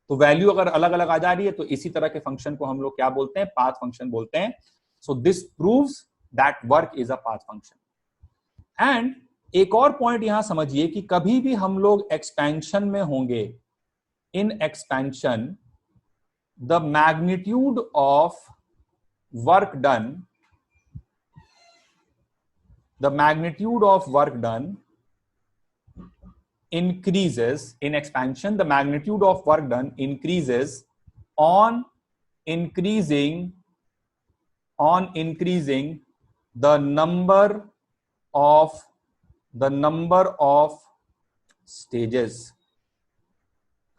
तो वैल्यू अगर अलग अलग आ जा रही है तो इसी तरह के फंक्शन को हम लोग क्या बोलते हैं, पाथ फंक्शन बोलते हैं. So this proves that work is a path function. And एक और पॉइंट यहां समझिए कि कभी भी हम लोग एक्सपेंशन में होंगे, in expansion the magnitude of work done, the magnitude of work done increases in expansion. The magnitude of work done increases on increasing the number of stages.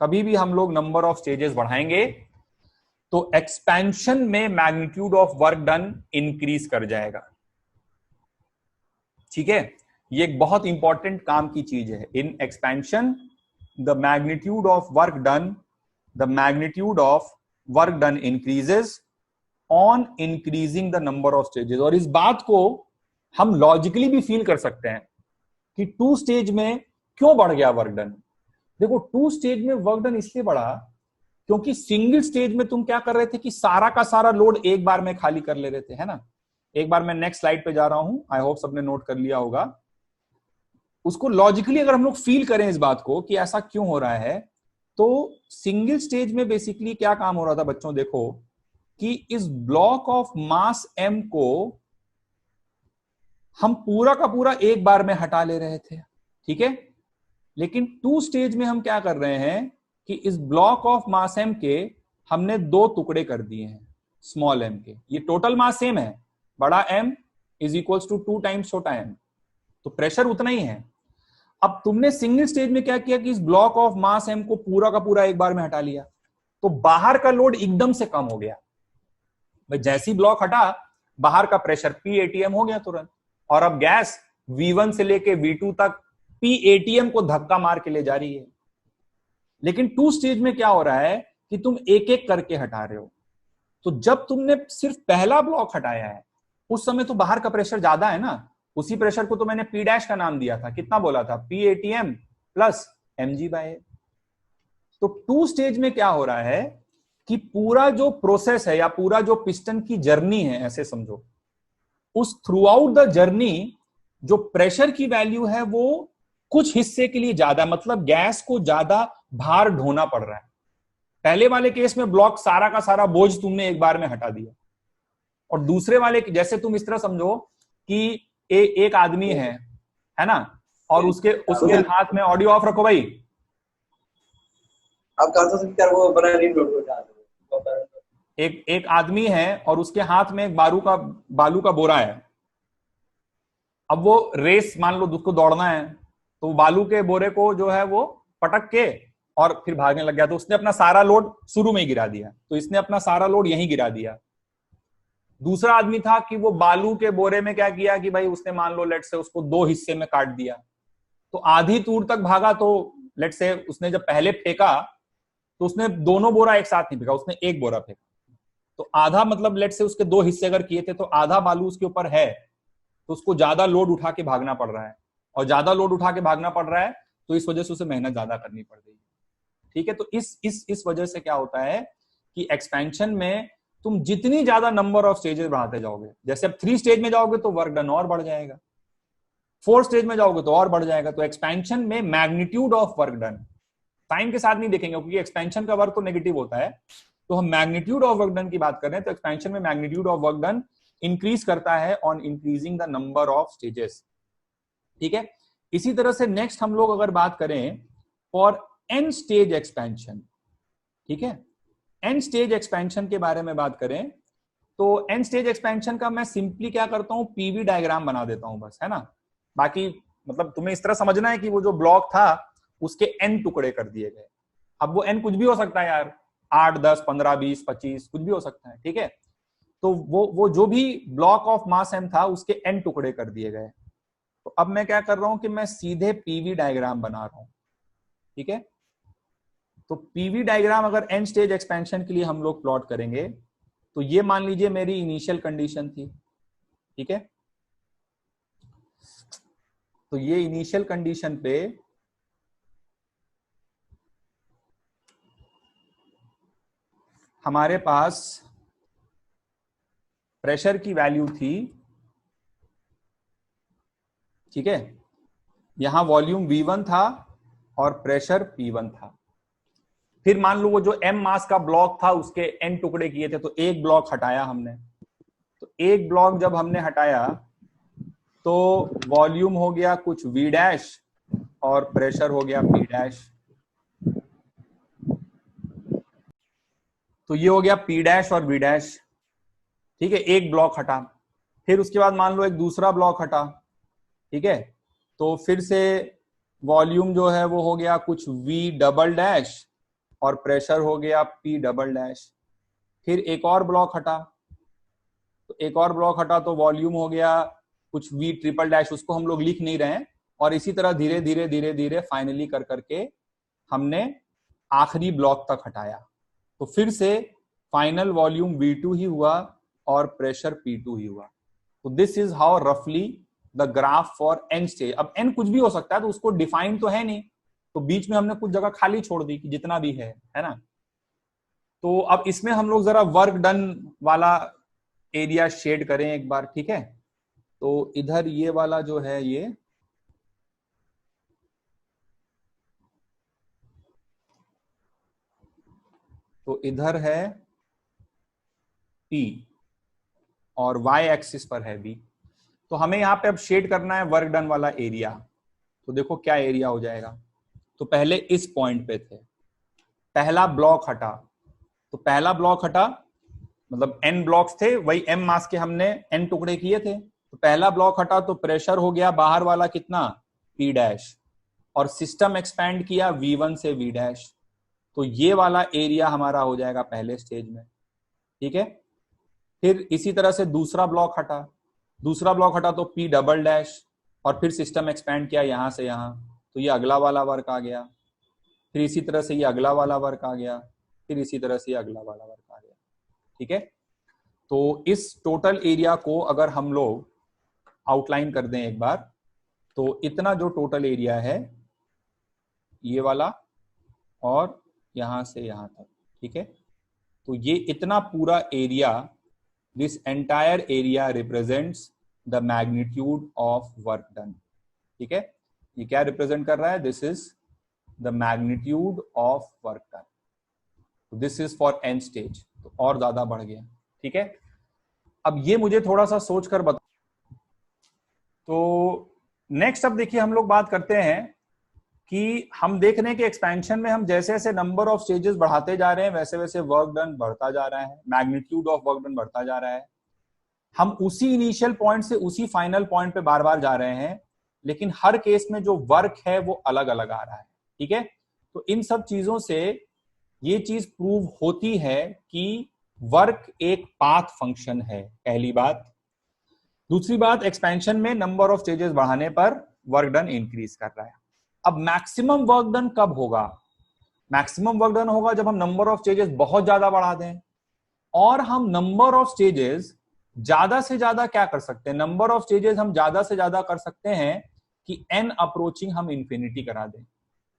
कभी भी हम लोग नंबर ऑफ स्टेजेस बढ़ाएंगे तो expansion में magnitude of work done increase कर जाएगा. ठीक है, ये एक बहुत इंपॉर्टेंट काम की चीज है. In expansion the magnitude of work done increases on increasing the number of stages. और इस बात को हम लॉजिकली भी फील कर सकते हैं कि टू स्टेज में क्यों बढ़ गया वर्क डन. देखो, टू स्टेज में वर्क डन इसलिए बढ़ा क्योंकि सिंगल स्टेज में तुम क्या कर रहे थे कि सारा का सारा लोड एक बार में खाली कर ले रहे थे, है ना. एक बार मैं नेक्स्ट स्लाइड पे जा रहा हूं, आई होप सबने नोट कर लिया होगा. उसको लॉजिकली अगर हम लोग फील करें इस बात को कि ऐसा क्यों हो रहा है, तो सिंगल स्टेज में बेसिकली क्या काम हो रहा था बच्चों, देखो कि इस ब्लॉक ऑफ मास m को हम पूरा का पूरा एक बार में हटा ले रहे थे. ठीक है, लेकिन टू स्टेज में हम क्या कर रहे हैं कि इस ब्लॉक ऑफ मास m के हमने दो टुकड़े कर दिए हैं स्मॉल m के. ये टोटल मास सेम है, बड़ा M is equals to 2 times छोटा m, तो प्रेशर उतना ही है. अब तुमने सिंगल स्टेज में क्या किया कि इस ब्लॉक ऑफ मास m को पूरा का पूरा एक बार में हटा लिया, तो बाहर का लोड एकदम से कम हो गया. भाई जैसी ब्लॉक हटा, बाहर का प्रेशर P ATM हो गया तुरंत. और अब गैस V1 से लेके V2 तक P ATM को धक्का मार के ले जा रही है. लेकिन टू स्टेज में क्या हो रहा है कि तुम एक एक करके हटा रहे हो. तो जब तुमने सिर्फ पहला ब्लॉक हटाया है उस समय तो बाहर का प्रेशर ज्यादा है ना. उसी प्रेशर को तो मैंने P डैश का नाम दिया था. कितना बोला था? P ATM plus mg/a. तो टू स्टेज में क्या हो रहा है कि पूरा जो प्रोसेस है या पूरा जो पिस्टन की जर्नी है, ऐसे समझो, उस थ्रू आउट द जर्नी जो प्रेशर की वैल्यू है वो कुछ हिस्से के लिए ज्यादा, मतलब गैस को ज्यादा भार ढोना पड़ रहा है। पहले वाले केस में ब्लॉक सारा का सारा बोझ तुमने एक बार में हटा दिया, और दूसरे वाले जैसे तुम इस तरह समझो कि एक आदमी है ना, और उसके उसके हाथ में, ऑडियो ऑफ रखो भाई, आप कहा था वो बना नहीं एक आदमी है और उसके हाथ में एक बालू का बोरा है। अब वो रेस, मान लो उसको दौड़ना है, तो बालू के बोरे को जो है वो पटक के और फिर भागने लग गया, तो उसने अपना सारा लोड शुरू में ही गिरा दिया, तो इसने अपना सारा लोड यहीं गिरा दिया। दूसरा आदमी था कि वो बालू के बोरे में क्या किया कि भाई उसने मान लो लेट से उसको दो हिस्से में काट दिया, तो आधी दूर तक भागा। तो लेट से उसने जब पहले फेंका तो उसने दोनों बोरा एक साथ नहीं फेंका, उसने एक बोरा फेंका, तो आधा, मतलब लेट से उसके दो हिस्से अगर किए थे तो आधा बालू उसके ऊपर है, तो उसको ज्यादा लोड उठा के भागना पड़ रहा है, और ज्यादा लोड उठा के भागना पड़ रहा है तो इस वजह से उसे मेहनत ज्यादा करनी पड़ रही है। ठीक है, तो इस वजह से क्या होता है कि एक्सपेंशन में तुम जितनी ज्यादा नंबर ऑफ स्टेजेस बढ़ाते जाओगे, जैसे अब 3 स्टेज में जाओगे तो वर्क डन और बढ़ जाएगा, 4 स्टेज में जाओगे तो और बढ़ जाएगा। तो एक्सपेंशन में magnitude of work done time के साथ नहीं देखेंगे, क्योंकि एक्सपेंशन का वर्क तो नेगेटिव होता है, तो हम मैग्नीट्यूड ऑफ वर्क डन की बात कर रहे हैं। तो एक्सपेंशन में magnitude of work done increase करता है on increasing the number of stages. ठीक है, इसी तरह से नेक्स्ट हम लोग अगर बात करें फॉर एन स्टेज एक्सपेंशन, ठीक है, एन स्टेज एक्सपेंशन के बारे में बात करें तो एन स्टेज एक्सपेंशन का मैं सिंपली क्या करता हूं, पीवी डायग्राम बना देता हूं बस, है ना। बाकी मतलब तुम्हें इस तरह समझना है कि वो जो ब्लॉक था उसके एन टुकड़े कर दिए गए। अब वो एन कुछ भी हो सकता है यार, 8, 10, 15, 20, 25 कुछ भी हो सकता है। ठीक है, तो वो जो भी ब्लॉक ऑफ मास एम था उसके एन टुकड़े कर दिए गए। तो अब मैं क्या कर रहा हूं कि मैं सीधे पीवी डायग्राम बना रहा हूं। ठीक है, तो पीवी डायग्राम अगर एन स्टेज एक्सपेंशन के लिए हम लोग प्लॉट करेंगे तो ये मान लीजिए मेरी इनिशियल कंडीशन थी। ठीक है, तो ये इनिशियल कंडीशन पे हमारे पास प्रेशर की वैल्यू थी। ठीक है, यहां वॉल्यूम V1 था और प्रेशर P1 था। फिर मान लो वो जो M मास का ब्लॉक था उसके N टुकड़े किए थे, तो एक ब्लॉक हटाया हमने, तो एक ब्लॉक जब हमने हटाया तो वॉल्यूम हो गया कुछ V डैश और प्रेशर हो गया P डैश। तो ये हो गया P डैश और V डैश। ठीक है, एक ब्लॉक हटा। फिर उसके बाद मान लो एक दूसरा ब्लॉक हटा। ठीक है, तो फिर से वॉल्यूम जो है वो हो गया कुछ V डबल डैश और प्रेशर हो गया P डबल डैश। फिर एक और ब्लॉक हटा, तो एक और ब्लॉक हटा तो वॉल्यूम हो गया कुछ V ट्रिपल डैश, उसको हम लोग लिख नहीं रहे हैं। और इसी तरह धीरे धीरे धीरे धीरे फाइनली कर करके हमने आखिरी ब्लॉक तक हटाया, तो फिर से फाइनल वॉल्यूम V2 ही हुआ और प्रेशर P2 ही हुआ। तो दिस इज हाउ रफली the graph for n stage. अब एन कुछ भी हो सकता है, तो उसको डिफाइन तो है नहीं, तो बीच में हमने कुछ जगह खाली छोड़ दी कि जितना भी है ना। तो अब इसमें हम लोग जरा वर्क डन वाला एरिया शेड करें एक बार। ठीक है, तो इधर ये वाला जो है ये तो इधर है P और Y एक्सिस पर है B। तो हमें यहाँ पे अब शेड करना है वर्क डन वाला एरिया। तो देखो क्या एरिया हो जाएगा। तो पहले इस पॉइंट पे थे, पहला ब्लॉक हटा, तो पहला ब्लॉक हटा मतलब n ब्लॉक्स थे, वही m मास के हमने n टुकड़े किए थे। तो पहला ब्लॉक हटा तो प्रेशर हो गया बाहर वाला कितना, P डैश, और सिस्टम एक्सपैंड किया V1 से V डैश। तो ये वाला एरिया हमारा हो जाएगा पहले स्टेज में। ठीक है, फिर इसी तरह से दूसरा ब्लॉक हटा, दूसरा ब्लॉक हटा तो P डबल डैश, और फिर सिस्टम एक्सपैंड किया यहां से यहां, तो ये अगला वाला वर्क आ गया। फिर इसी तरह से ये अगला वाला वर्क आ गया, फिर इसी तरह से ये अगला वाला वर्क आ गया। ठीक है, तो इस टोटल एरिया को अगर हम लोग आउटलाइन कर दें एक बार, तो इतना जो टोटल एरिया है ये वाला और यहां से यहां तक। ठीक है, तो ये इतना पूरा area, this entire area represents the magnitude of work done. ठीक है, ये क्या रिप्रेजेंट कर रहा है? This is the magnitude of work done. This is for n stage, तो और ज्यादा बढ़ गया। ठीक है, अब ये मुझे थोड़ा सा सोच कर बता। तो नेक्स्ट अब देखिए हम लोग बात करते हैं कि हम देख रहे हैं कि एक्सपेंशन में हम जैसे जैसे नंबर ऑफ स्टेजेस बढ़ाते जा रहे हैं वैसे वैसे वर्क डन बढ़ता जा रहा है, मैग्नीट्यूड ऑफ वर्क डन बढ़ता जा रहा है। हम उसी इनिशियल पॉइंट से उसी फाइनल पॉइंट पे बार बार जा रहे हैं, लेकिन हर केस में जो वर्क है वो अलग अलग आ रहा है। ठीक है, तो इन सब चीजों से ये चीज प्रूव होती है कि वर्क एक पाथ फंक्शन है, पहली बात। दूसरी बात, एक्सपेंशन में नंबर ऑफ स्टेजेस बढ़ाने पर वर्क डन इंक्रीज कर रहा है। अब मैक्सिमम वर्क डन कब होगा? मैक्सिमम वर्क डन होगा जब हम नंबर ऑफ स्टेजेस बहुत ज्यादा बढ़ा दें। और हम नंबर ऑफ स्टेजेस ज्यादा से ज्यादा क्या कर सकते हैं? नंबर ऑफ स्टेजेस हम ज्यादा से ज्यादा कर सकते हैं कि n अप्रोचिंग हम इंफिनिटी करा दें।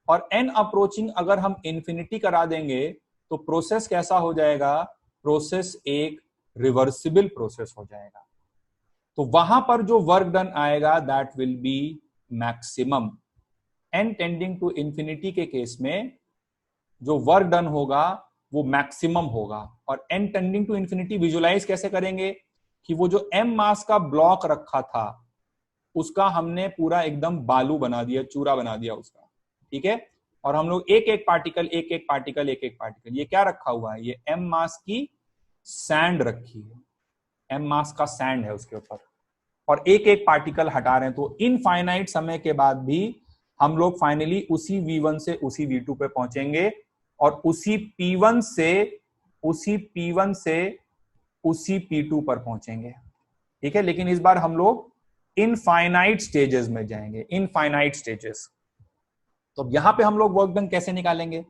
और n अप्रोचिंग अगर हम इंफिनिटी करा देंगे तो प्रोसेस कैसा हो जाएगा? प्रोसेस एक रिवर्सिबल प्रोसेस हो जाएगा। तो वहां पर जो वर्क डन आएगा that will be maximum. n tending to infinity के केस में जो वर्क डन होगा वो मैक्सिमम होगा। और n tending to infinity visualise कैसे करेंगे कि वो जो m मास का ब्लॉक रखा था उसका हमने पूरा एकदम बालू बना दिया, चूरा बना दिया उसका। ठीक है, और हम लोग एक एक पार्टिकल एक एक पार्टिकल एक एक पार्टिकल, ये क्या रखा हुआ है? ये m मास की सैंड रखी है, m मास का सैंड है उसके ऊपर, और एक एक पार्टिकल हटा रहे हैं। तो इनफाइनाइट समय के बाद भी हम लोग फाइनली उसी V1 से उसी V2 पे पहुंचेंगे, और उसी P1 से उसी P2 पर पहुंचेंगे। ठीक है, लेकिन इस बार हम लोग इनफाइनाइट स्टेजेस में जाएंगे, इनफाइनाइट स्टेजेस। तो यहां पे हम लोग वर्क डन कैसे निकालेंगे?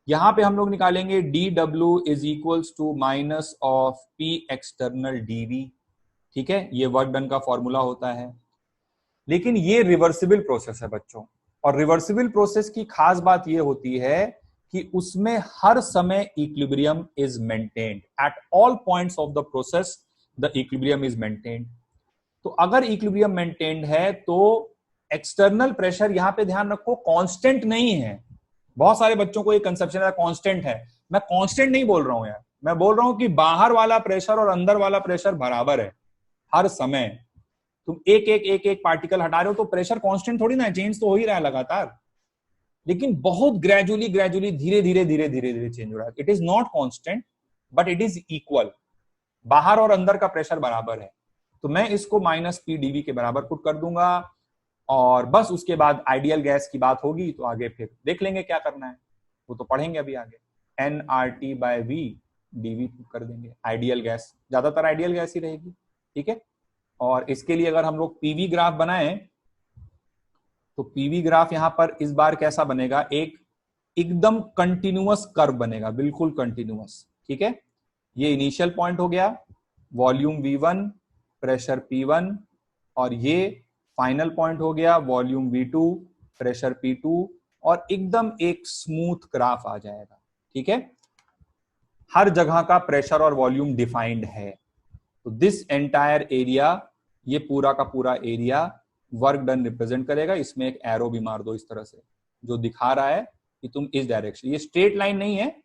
यहां पे हम लोग निकालेंगे dW is equals to minus of P external dV। ठीक है, ये वर्क डन का फॉर्मूला होता है। लेकिन ये रिवर्सिबल प्रोसेस है बच्चों, और रिवर्सिबल प्रोसेस की खास बात ये होती है कि उसमें हर समय equilibrium is maintained. Eight all points of the process the equilibrium is maintained. तो अगर इक्विलिब्रियम मेंटेन्ड है तो एक्सटर्नल प्रेशर, यहां पे ध्यान रखो, कांस्टेंट नहीं है। बहुत सारे बच्चों को ये कंसेप्शन है कांस्टेंट है। मैं कांस्टेंट नहीं बोल रहा हूं यार, मैं बोल रहा हूं कि बाहर वाला प्रेशर और अंदर वाला प्रेशर बराबर है हर समय। तुम एक एक एक एक पार्टिकल हटा रहे हो तो प्रेशर कांस्टेंट थोड़ी ना, चेंज तो हो ही रहा है लगातार, लेकिन बहुत ग्रेजुअली ग्रेजुअली धीरे धीरे धीरे धीरे धीरे चेंज हो रहा है। It is not constant but it is equal. बाहर और अंदर का प्रेशर बराबर है। तो मैं इसको माइनस P dV के बराबर पुट कर दूंगा, और बस उसके बाद आइडियल गैस की बात होगी तो आगे फिर देख लेंगे क्या करना है, वो तो पढ़ेंगे अभी आगे। nRT/V dV पुट कर देंगे। आइडियल गैस, ज्यादातर आइडियल गैस ही रहेगी। ठीक है, और इसके लिए अगर हम लोग पीवी ग्राफ बनाएं तो पीवी ग्राफ यहां पर इस बार कैसा बनेगा? एक एकदम कंटिन्यूअस कर्व बनेगा, बिल्कुल कंटिन्यूअस। ठीक है, ये इनिशियल पॉइंट हो गया, वॉल्यूम V1, प्रेशर P1, और ये फाइनल पॉइंट हो गया, वॉल्यूम V2, प्रेशर P2, और एकदम एक स्मूथ ग्राफ आ जाएगा। ठीक है, हर जगह का प्रेशर और वॉल्यूम डिफाइंड है। तो दिस एंटायर एरिया, ये पूरा का पूरा एरिया वर्क डन रिप्रेजेंट करेगा। इसमें एक एरो भी मार दो इस तरह से, जो दिखा रहा है कि तुम इस डायरेक्शन, ये स्ट्रेट लाइन नहीं है,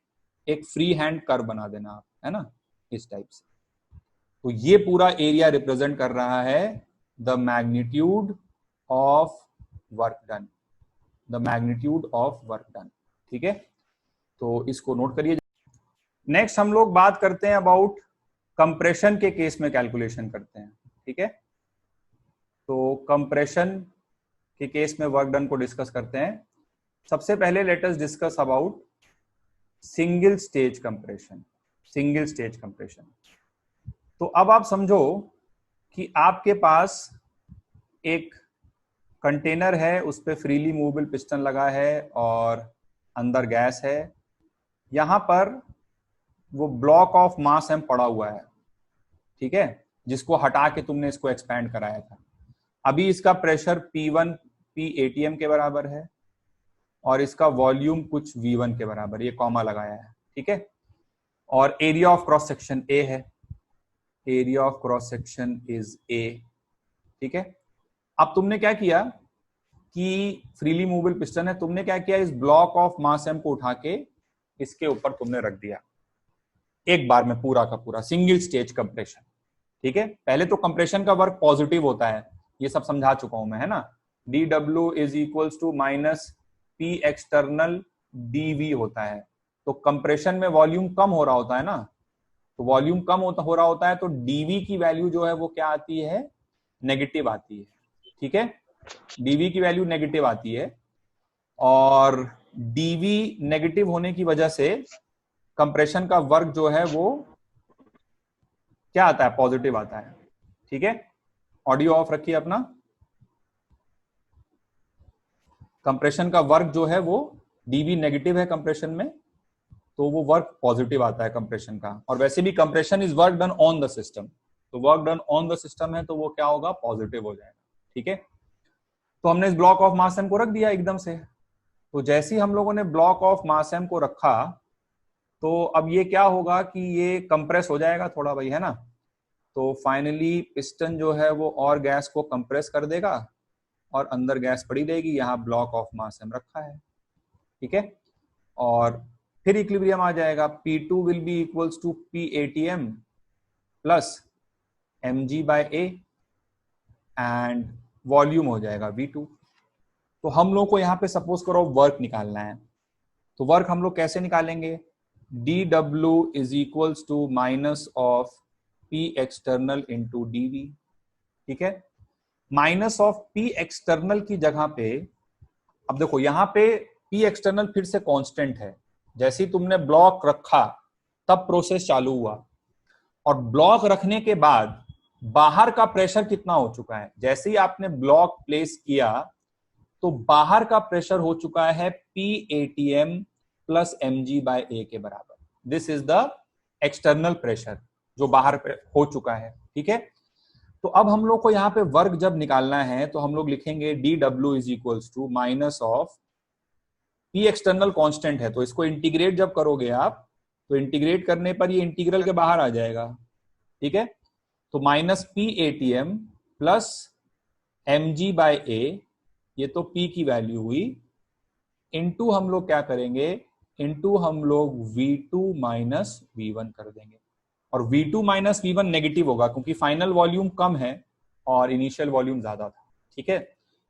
एक फ्री हैंड कर्व बना देना आप, है ना, इस टाइप से। तो ये पूरा एरिया रिप्रेजेंट कर रहा है the magnitude of work done, the magnitude of work done. ठीक है, तो इसको नोट करिए। नेक्स्ट हम लोग बात करते हैं अबाउट कंप्रेशन के केस में कैलकुलेशन करते हैं। ठीक है, तो कंप्रेशन के केस में वर्क डन को डिस्कस करते हैं। सबसे पहले let us discuss about single stage compression. Single stage compression, तो अब आप समझो कि आपके पास एक कंटेनर है, उस पर फ्रीली मूवेबल पिस्टन लगा है और अंदर गैस है। यहां पर वो ब्लॉक ऑफ मास एम पड़ा हुआ है, ठीक है, जिसको हटा के तुमने इसको एक्सपैंड कराया था। अभी इसका प्रेशर P1 P ATM के बराबर है और इसका वॉल्यूम कुछ V1 के बराबर, ये कॉमा लगाया है। ठीक है, और area of cross section A है, area of cross section is A। ठीक है। अब तुमने क्या किया कि फ्रीली मूवेबल पिस्टन है, तुमने क्या किया, इस ब्लॉक ऑफ मास एम को उठा के इसके ऊपर तुमने रख दिया एक बार में, पूरा का पूरा सिंगल स्टेज कंप्रेशन। ठीक है, पहले तो कंप्रेशन का वर्क पॉजिटिव होता है, ये सब समझा चुका हूं मैं, है ना। dw is equals to minus P external dv होता है। तो कंप्रेशन में वॉल्यूम कम हो रहा होता है ना, तो वॉल्यूम कम हो रहा होता है तो dv की वैल्यू जो है वो क्या आती है, नेगेटिव आती है। ठीक है, dv की वैल्यू नेगेटिव आती है, और dv नेगेटिव होने की वजह से कंप्रेशन का वर्क जो है वो क्या आता है, पॉजिटिव आता है। ठीक है, ऑडियो ऑफ रखिए अपना। कंप्रेशन का वर्क जो है वो dv नेगेटिव है कंप्रेशन में, तो वो वर्क पॉजिटिव आता है कंप्रेशन का। और वैसे भी compression is work done on the system, तो work done on the system है तो वो क्या होगा, पॉजिटिव हो जाएगा। ठीक है, तो हमने इस ब्लॉक ऑफ मास एम को रख दिया एकदम से। तो जैसे ही हम लोगों ने ब्लॉक ऑफ मास एम को रखा, तो अब ये क्या होगा कि ये कंप्रेस हो जाएगा थोड़ा भाई, है ना। तो फाइनली पिस्टन जो है वो और गैस को कंप्रेस कर देगा और अंदर गैस पड़ी रहेगी, यहाँ ब्लॉक ऑफ मास एम रखा है। ठीक है, और फिर इक्विलिब्रियम आ जाएगा, P2 will be equals to PATM plus mg bye a and volume हो जाएगा V2। तो हम लोग को यहाँ पे सपोज करो वर्क निकालना है, तो वर्क हम लोग कैसे निकालेंगे, dw is equals to minus of P external into dv। ठीक है, माइनस ऑफ P एक्सटर्नल की जगह पे, अब देखो यहाँ पे P एक्सटर्नल फिर से कांस्टेंट है, जैसे ही तुमने ब्लॉक रखा तब प्रोसेस चालू हुआ, और ब्लॉक रखने के बाद बाहर का प्रेशर कितना हो चुका है, जैसे ही आपने ब्लॉक प्लेस किया तो बाहर का प्रेशर हो चुका है PATM plus mg bye a के बराबर। This is the external pressure जो बाहर हो चुका है। ठीक है, तो अब हम लोग को यहाँ पे वर्क जब निकालना है तो हम लोग लिखेंगे dw is equals to minus of P external constant है, तो इसको इंटीग्रेट जब करोगे आप, तो इंटीग्रेट करने पर ये इंटीग्रल के बाहर आ जाएगा। ठीक है, तो minus PATM plus mg bye a, ये तो P की वैल्यू हुई, इनटू हम लोग क्या करेंगे, इनटू हम लोग V2 माइनस V1 कर देंगे। और V2 माइनस V1 नेगेटिव होगा क्योंकि फाइनल वॉल्यूम कम है और इनिशियल वॉल्यूम ज्यादा था। ठीक है,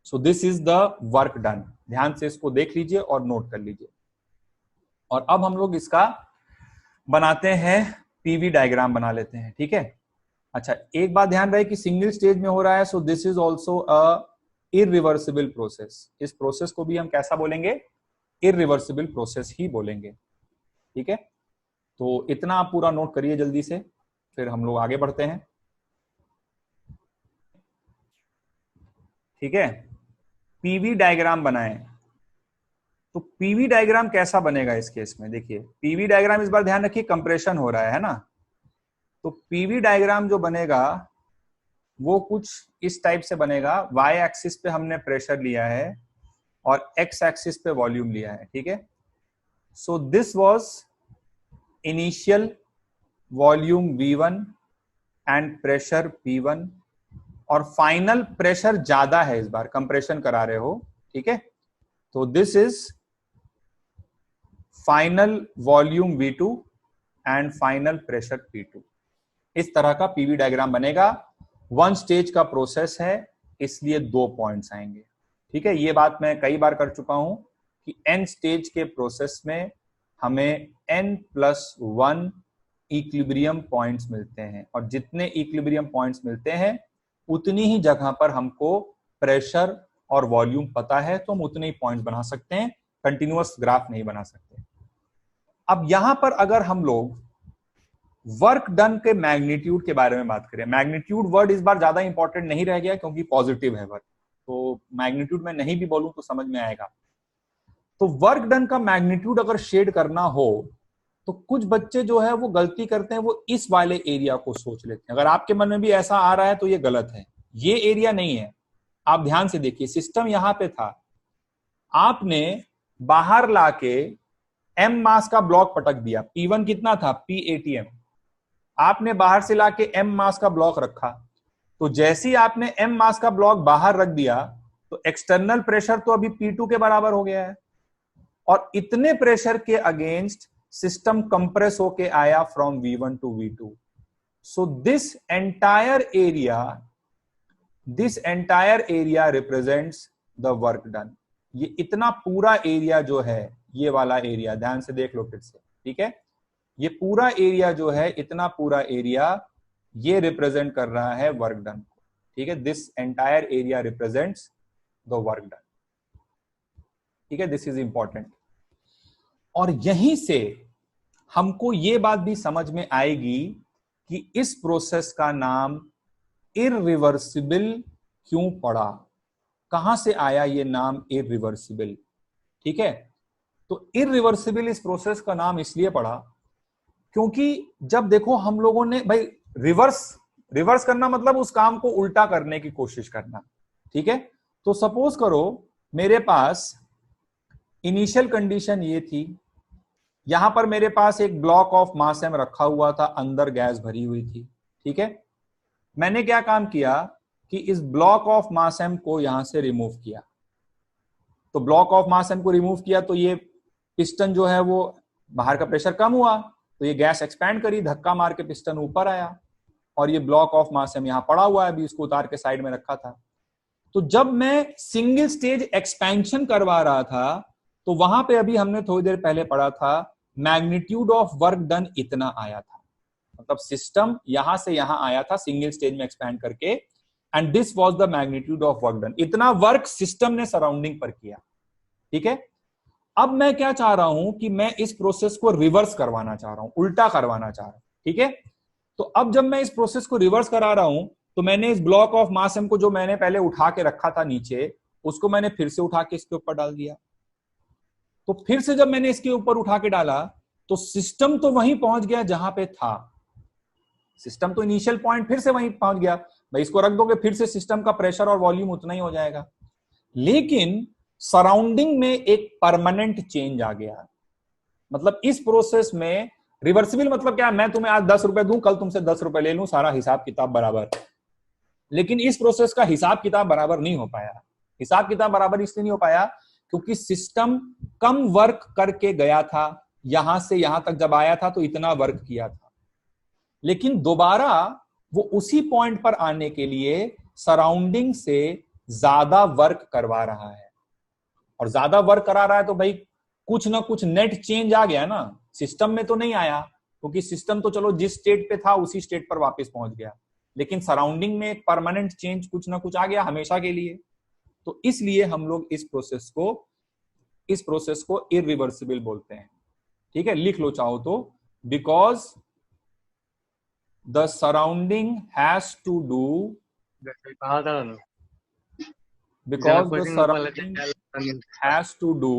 so this is the work done. ध्यान से इसको देख लीजिए और नोट कर लीजिए। और अब हम लोग इसका बनाते हैं, पीवी डायग्राम बना लेते हैं। ठीक है, अच्छा एक बात ध्यान रहे कि सिंगल स्टेज में हो रहा है, so this is also a irreversible process. इस प्रोसेस को भी हम कैसा बोलेंगे, इरिवर्सिबल प्रोसेस ही बोलेंगे। ठीक है, तो इतना आप पूरा नोट करिए जल्दी से, फिर हम लोग आगे बढ़ते हैं। ठीक है, पीवी डायग्राम बनाएं, तो पीवी डायग्राम कैसा बनेगा इस केस में, देखिए पीवी डायग्राम इस बार ध्यान रखिए कंप्रेशन हो रहा है ना, तो पीवी डायग्राम जो बनेगा वो कुछ इस टाइप से बनेगा। वाई एक्सिस पे हमने प्रेशर लिया है और एक्स एक्सिस पे वॉल्यूम लिया है। ठीक है, so this was initial volume V1 and pressure P1, और फाइनल प्रेशर ज्यादा है, इस बार कंप्रेशन करा रहे हो। ठीक है, तो this is final volume V2 and final pressure P2। इस तरह का पीवी डायग्राम बनेगा। वन स्टेज का प्रोसेस है इसलिए 2 पॉइंट्स आएंगे। ठीक है, ये बात मैं कई बार कर चुका हूं कि n स्टेज के प्रोसेस में हमें n+1 इक्विलिब्रियम पॉइंट्स मिलते हैं, और जितने इक्विलिब्रियम पॉइंट्स मिलते हैं उतनी ही जगह पर हमको प्रेशर और वॉल्यूम पता है, तो हम उतने ही पॉइंट्स बना सकते हैं, कंटिन्यूअस ग्राफ नहीं बना सकते। अब यहां पर अगर हम लोग वर्क डन के मैग्नीट्यूड के बारे में बात करें, मैग्नीट्यूड वर्ड इस बार ज्यादा इंपॉर्टेंट नहीं रह गया क्योंकि पॉजिटिव है वर्क, तो मैग्नीट्यूड में नहीं भी बोलूं तो समझ में आएगा। तो वर्क डन का मैग्नीट्यूड अगर शेड करना हो तो कुछ बच्चे जो है वो गलती करते हैं, वो इस वाले एरिया को सोच लेते हैं। अगर आपके मन में भी ऐसा आ रहा है तो ये गलत है, ये एरिया नहीं है। आप ध्यान से देखिए, सिस्टम यहां पे था, आपने बाहर लाके m मास का ब्लॉक पटक दिया। P1 कितना था, PATM, आपने बाहर से लाके m मास का ब्लॉक रखा, तो जैसे ही आपने m मास का ब्लॉक बाहर रख दिया तो एक्सटर्नल प्रेशर तो अभी P2 के बराबर हो गया है, और इतने प्रेशर के अगेंस्ट सिस्टम कंप्रेस होके आया from V1 to V2. So this entire area represents the work done. ये इतना पूरा एरिया जो है, ये वाला एरिया ध्यान से देख लो फिर से, ठीक है, ये पूरा एरिया जो है, इतना पूरा एरिया ये रिप्रेजेंट कर रहा है वर्क डन को, ठीक है. This entire area represents the work done, ठीक है. This is important. और यहीं से हमको ये बात भी समझ में आएगी कि इस प्रोसेस का नाम इररिवर्सिबल क्यों पड़ा, कहां से आया ये नाम इररिवर्सिबल, ठीक है. तो इररिवर्सिबल इस प्रोसेस का नाम इसलिए पड़ा क्योंकि जब देखो हम लोगों ने भाई रिवर्स करना मतलब उस काम को उल्टा करने की कोशिश करना, ठीक है. तो सपोज करो मेरे पास इनिशियल कंडीशन ये थी, यहां पर मेरे पास एक ब्लॉक ऑफ मास एम रखा हुआ था, अंदर गैस भरी हुई थी, ठीक है. मैंने क्या काम किया कि इस ब्लॉक ऑफ मास एम को यहां से रिमूव किया. तो ब्लॉक ऑफ मास एम को रिमूव किया तो ये पिस्टन जो है वो बाहर का प्रेशर कम हुआ, तो ये गैस एक्सपैंड करी, धक्का मार के पिस्टन ऊपर आया, और ये ब्लॉक ऑफ मास एम यहां पड़ा हुआ है, अभी इसको उतार के साइड में रखा था. तो जब मैं सिंगल स्टेज एक्सपेंशन करवा रहा था तो वहां पे अभी हमने थोड़ी देर पहले पढ़ा था मैग्नीट्यूड ऑफ वर्क डन इतना आया था, मतलब सिस्टम यहां से यहां आया था सिंगल स्टेज में एक्सपैंड करके, and this was the magnitude of work done. इतना वर्क सिस्टम ने सराउंडिंग पर किया, ठीक है. अब मैं क्या चाह रहा हूं कि मैं इस प्रोसेस को रिवर्स करवाना चाह रहा हूं, उल्टा करवाना चाह रहा हूं, ठीक है. तो अब जब मैं इस प्रोसेस को रिवर्स करा रहा हूं तो मैंने इस ब्लॉक ऑफ मास एम को जो मैंने पहले उठा के रखा था नीचे, उसको मैंने फिर से उठा के इसके ऊपर डाल दिया. तो फिर से जब मैंने इसके ऊपर उठा के डाला तो सिस्टम तो वहीं पहुंच गया जहां पे था, सिस्टम तो इनिशियल पॉइंट फिर से वहीं पहुंच गया. भाई इसको रख दोगे फिर से सिस्टम का प्रेशर और वॉल्यूम उतना ही हो जाएगा, लेकिन सराउंडिंग में एक परमानेंट चेंज आ गया. मतलब इस प्रोसेस में रिवर्सिबल मतलब क्या, मैं तुम्हें आज 10 रुपए दूं, कल तुमसे 10 रुपए ले लूं, सारा हिसाब किताब बराबर. लेकिन इस प्रोसेस का हिसाब किताब बराबर नहीं हो पाया. हिसाब किताब बराबर इसलिए नहीं हो पाया क्योंकि सिस्टम कम वर्क करके गया था, यहां से यहां तक जब आया था तो इतना वर्क किया था, लेकिन दोबारा वो उसी पॉइंट पर आने के लिए सराउंडिंग से ज्यादा वर्क करवा रहा है. और ज्यादा वर्क करा रहा है तो भाई कुछ ना कुछ नेट चेंज आ गया ना, सिस्टम में तो नहीं आया क्योंकि सिस्टम तो चलो जिस स्टेट पे था उसी स्टेट पर वापस पहुंच गया, लेकिन सराउंडिंग में एक परमानेंट चेंज कुछ ना कुछ आ गया हमेशा के लिए. तो इसलिए हम लोग इस प्रोसेस को इररिवर्सिबल बोलते हैं, ठीक है. लिख लो चाहो तो, because the surrounding has to do because the surrounding has to do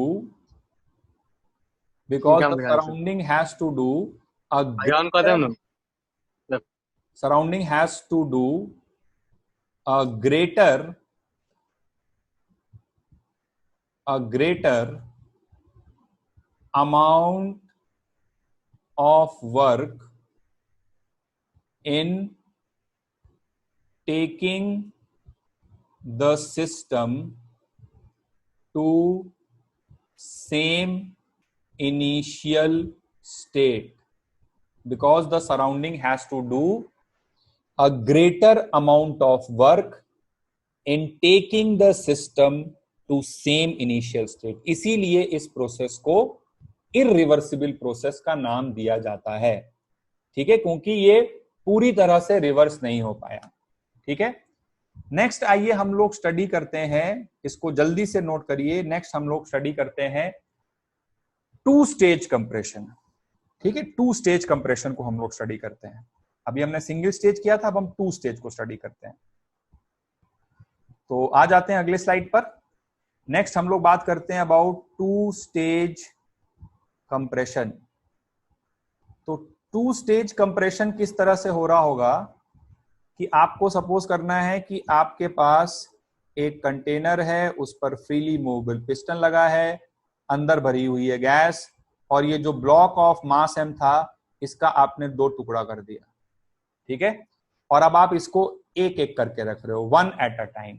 because the surrounding has to do a greater, surrounding has to do a greater amount of work in taking the system to same initial state, because the surrounding has to do a greater amount of work in taking the system to same initial state. इसीलिए इस process को irreversible process का नाम दिया जाता है, ठीक है, क्योंकि ये पूरी तरह से रिवर्स नहीं हो पाया, ठीक है. नेक्स्ट आइए हम लोग स्टडी करते हैं, इसको जल्दी से नोट करिए. नेक्स्ट हम लोग स्टडी करते हैं टू स्टेज कंप्रेशन, ठीक है. टू स्टेज कंप्रेशन को हम लोग स्टडी करते हैं. अभी हमने सिंगल स्टेज किया था, अब हम टू स्टेज को स्टडी करते हैं. तो आ जाते हैं अगले स्लाइड पर. नेक्स्ट हम लोग बात करते हैं अबाउट टू स्टेज कंप्रेशन. तो टू स्टेज कंप्रेशन किस तरह से हो रहा होगा कि आपको सपोज करना है कि आपके पास एक कंटेनर है, उस पर फ्रीली मूवेबल पिस्टन लगा है, अंदर भरी हुई है गैस, और ये जो ब्लॉक ऑफ मास एम था इसका आपने 2 टुकड़ा कर दिया, ठीक है. और अब आप इसको एक एक करके रख रहे हो, 1 एट अ टाइम।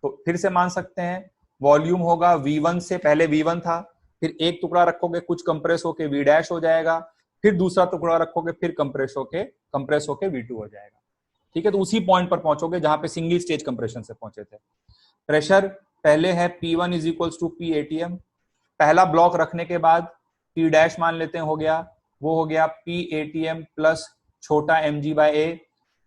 तो फिर से मान सकते हैं वॉल्यूम होगा V1 से, पहले V1 था, फिर एक टुकड़ा रखोगे कुछ कंप्रेस होके V डैश हो जाएगा, फिर दूसरा टुकड़ा रखोगे फिर कंप्रेस होके V2 हो जाएगा। ठीक है, तो उसी पॉइंट पर पहुंचोगे जहां पे सिंगल स्टेज कंप्रेशन से पहुंचे थे। प्रेशर पहले है P1 is equals to P ATM। पहला ब्लॉक रखने के बाद P डैश मान लेते हैं हो गया, वो हो गया P ATM प्लस छोटा mg बाय a।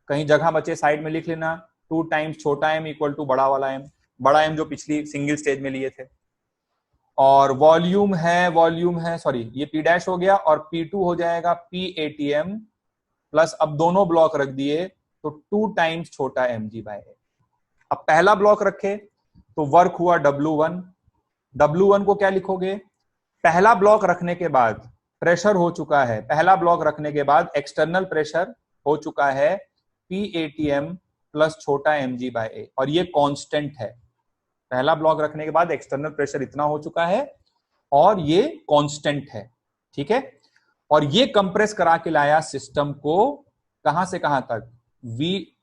कहीं जगह बचे साइड में लिख लेना, 2 टाइम्स छोटा m इक्वल टू बड़ा वाला m, बड़ा m जो पिछली सिंगल स्टेज में लिए थे। और वॉल्यूम है सॉरी ये P डैश हो गया और P2 हो जाएगा P ATM प्लस, अब दोनों ब्लॉक रख दिए तो 2 टाइम्स छोटा mg बाय a। अब पहला ब्लॉक रखे तो वर्क हुआ W1। W1 को क्या लिखोगे, पहला ब्लॉक रखने के बाद प्रेशर हो चुका है, पहला ब्लॉक रखने के बाद एक्सटर्नल प्रेशर हो चुका है P ATM प्लस छोटा mg बाय a, और ये कांस्टेंट है। पहला ब्लॉक रखने के बाद एक्सटर्नल प्रेशर इतना हो चुका है और ये कांस्टेंट है। ठीक है, और ये कंप्रेस करा के लाया सिस्टम को कहां से कहां तक,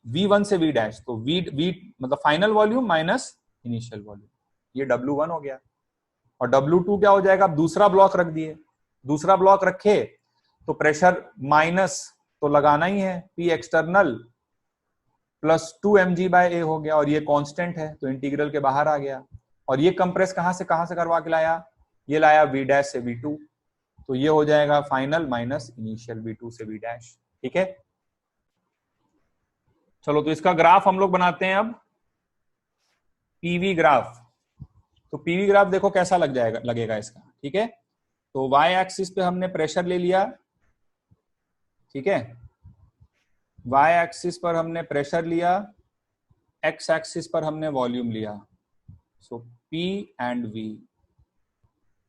V1 से V डैश, तो V मतलब final volume minus initial volume, ये W1 हो गया। और W2 क्या हो जाएगा, अब दूसरा ब्लॉक रख दिए, दूसरा ब्लॉक रखे तो प्रेशर माइनस तो लगाना ही है, P external plus 2 mg bye a हो गया, और ये कांस्टेंट है तो इंटीग्रल के बाहर आ गया। और ये कंप्रेस कहां से करवा के लाया, ये लाया V डैश से V2, तो ये हो जाएगा फाइनल माइनस इनिशियल V2 से V डैश। ठीक है, चलो तो इसका ग्राफ हम लोग बनाते हैं अब, पीवी ग्राफ। तो पीवी ग्राफ देखो कैसा लगेगा इसका। ठीक है, तो y एक्सिस पे हमने प्रेशर ले लिया, ठीक है, y एक्सिस पर हमने प्रेशर लिया, x एक्सिस पर हमने वॉल्यूम लिया। सो P एंड V,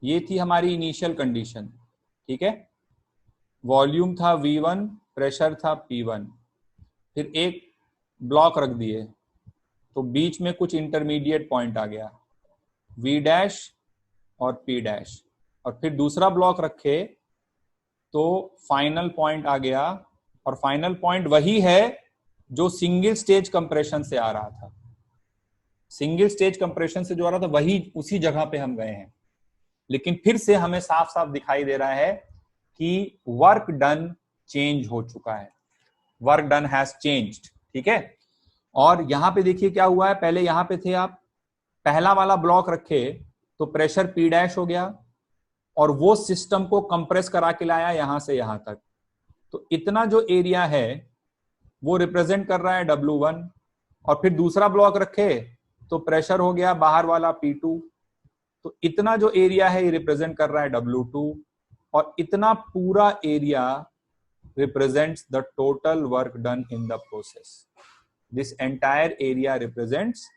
ये थी हमारी इनिशियल कंडीशन। ठीक है, वॉल्यूम था V1, प्रेशर था P1, फिर एक ब्लॉक रख दिए तो बीच में कुछ इंटरमीडिएट पॉइंट आ गया V डैश और P डैश, और फिर दूसरा ब्लॉक रखे तो फाइनल पॉइंट आ गया, और फाइनल पॉइंट वही है जो सिंगल स्टेज कंप्रेशन से आ रहा था। सिंगल स्टेज कंप्रेशन से जो आ रहा था वही उसी जगह पे हम गए हैं, लेकिन फिर से हमें साफ साफ दिखाई दे रहा है कि वर्क डन चेंज हो चुका है, वर्क डन हैज चेंज्ड। ठीक है, और यहां पे देखिए क्या हुआ है, पहले यहां पे थे आप, पहला वाला ब्लॉक रखे तो प्रेशर P डैश हो गया और वो सिस्टम को कंप्रेस करा के लाया यहां से यहां तक, तो इतना जो एरिया है वो रिप्रेजेंट कर रहा है W1। और फिर दूसरा ब्लॉक रखे तो प्रेशर हो गया बाहर वाला P2, तो इतना जो एरिया है ये रिप्रेजेंट कर रहा है W2, और इतना पूरा area represents the total work done in the process. This entire area represents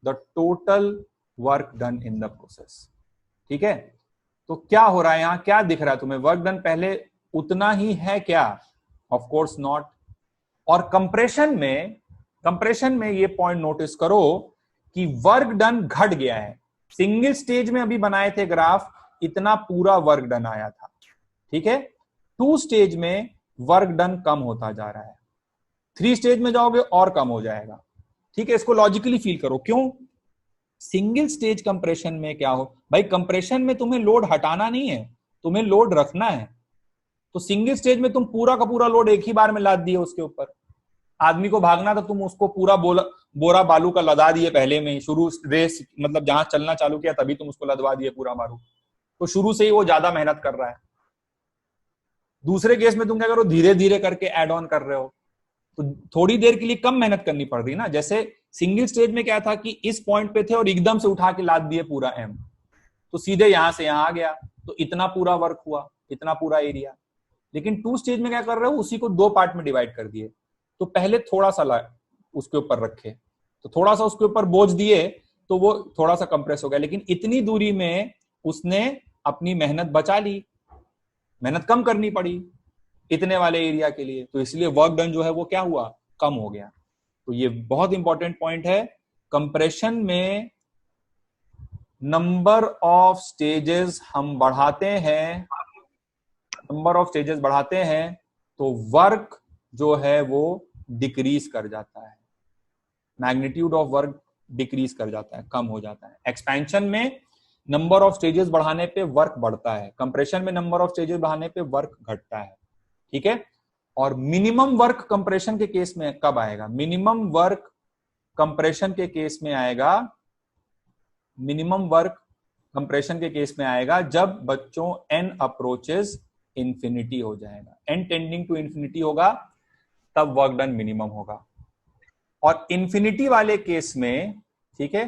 the total work done in the process. ठीक है, तो क्या हो रहा है यहां, क्या दिख रहा है तुम्हें, वर्क डन पहले उतना ही है क्या, ऑफ कोर्स नॉट। और कंप्रेशन में ये पॉइंट नोटिस करो कि वर्क डन घट गया है। सिंगल स्टेज में अभी बनाए थे ग्राफ, इतना पूरा वर्क डन आया था। ठीक है, 2 स्टेज में वर्क डन कम होता जा रहा है, 3 स्टेज में जाओगे और कम हो जाएगा। ठीक है, इसको लॉजिकली फील करो, क्यों, सिंगल स्टेज कंप्रेशन में क्या हो भाई, कंप्रेशन में तुम्हें लोड हटाना नहीं है, तुम्हें लोड रखना है। तो सिंगल स्टेज में तुम पूरा का पूरा लोड एक ही बार में लाद दिए उसके ऊपर, आदमी को भागना था तुम उसको पूरा बोरा बालू का लदा दिए पहले में, शुरू रेस मतलब जहां चलना चालू किया तभी तुम उसको लदवा दिए पूरा बालू, तो शुरू से ही वो ज्यादा मेहनत कर रहा है। दूसरे केस में तुम क्या करो, धीरे धीरे करके एड ऑन कर रहे हो, तो थोड़ी देर के लिए कम मेहनत करनी पड़ रही ना। जैसे सिंगल स्टेज में क्या था कि इस पॉइंट पे थे और एकदम से उठा के लाद दिए पूरा एम, तो सीधे यहां से यहां आ गया, तो इतना पूरा वर्क हुआ, इतना पूरा एरिया। लेकिन 2 स्टेज में क्या कर रहे हो, उसी को 2 पार्ट में डिवाइड कर दिए, तो पहले थोड़ा सा उसके ऊपर रखे, तो थोड़ा सा उसके ऊपर बोझ दिए तो वो थोड़ा सा कंप्रेस हो गया, लेकिन इतनी दूरी में उसने अपनी मेहनत बचा ली, मेहनत कम करनी पड़ी इतने वाले एरिया के लिए, तो इसलिए वर्क डन जो है वो क्या हुआ, कम हो गया। तो ये बहुत इंपॉर्टेंट पॉइंट है, कंप्रेशन में नंबर ऑफ स्टेजेस हम बढ़ाते हैं, नंबर ऑफ स्टेजेस बढ़ाते हैं तो वर्क जो है वो डिक्रीज कर जाता है, मैग्नीट्यूड ऑफ वर्क डिक्रीज कर जाता है, कम हो जाता है। एक्सपेंशन में नंबर ऑफ स्टेजेस बढ़ाने पे वर्क बढ़ता है, कंप्रेशन में नंबर ऑफ स्टेजेस बढ़ाने पे वर्क घटता है, ठीक है। और मिनिमम वर्क कंप्रेशन के केस में कब आएगा? मिनिमम वर्क कंप्रेशन के केस में आएगा, मिनिमम वर्क कंप्रेशन के केस में आएगा जब बच्चों n अप्रोचेस इंफिनिटी हो जाएगा, n टेंडिंग टू इंफिनिटी होगा, तब वर्क डन मिनिमम होगा। और इंफिनिटी वाले केस में, ठीक है,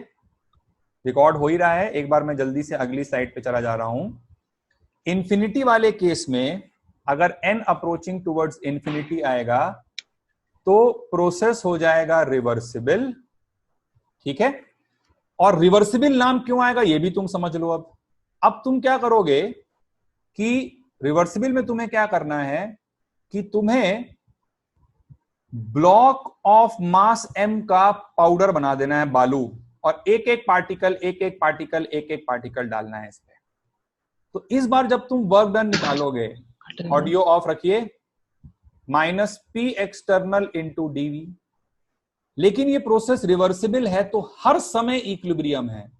रिकॉर्ड हो ही रहा है, एक बार मैं जल्दी से अगली स्लाइड पे चला जा रहा हूं। इंफिनिटी वाले केस में अगर n अप्रोचिंग टुवर्ड्स इंफिनिटी आएगा तो प्रोसेस हो जाएगा रिवर्सिबल, ठीक है। और रिवर्सिबल नाम क्यों आएगा ये भी तुम समझ लो। अब तुम क्या करोगे कि रिवर्सिबल में तुम्हें क्या करना है कि तुम्हें ब्लॉक ऑफ मास m का पाउडर बना देना है, बालू, और एक एक पार्टिकल एक एक पार्टिकल एक एक पार्टिकल डालना है इस पे। तो इस बार जब तुम वर्क डन निकालोगे, ऑडियो ऑफ रखिए, -P एक्सटर्नल इंटू dV, लेकिन ये प्रोसेस रिवर्सिबल है तो हर समय इक्विलिब्रियम है।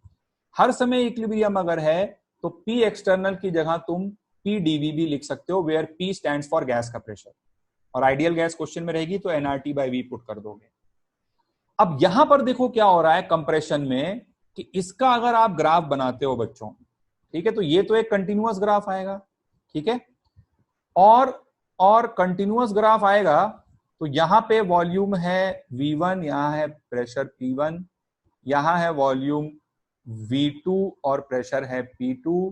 हर समय इक्विलिब्रियम अगर है तो P एक्सटर्नल की जगह तुम P dV भी लिख सकते हो, where P stands for gas का प्रेशर, और आइडियल गैस क्वेश्चन में रहेगी तो nRT/V पुट कर दोगे। अब यहां पर देखो क्या हो रहा है कंप्रेशन में, कि इसका अगर आप ग्राफ बनाते हो बच्चों, ठीक है, तो ये तो एक कंटिन्यूअस ग्राफ आएगा, ठीक है, और कंटिन्यूअस ग्राफ आएगा तो यहां पे वॉल्यूम है V1, यहां है प्रेशर P1, यहां है वॉल्यूम V2 और प्रेशर है P2,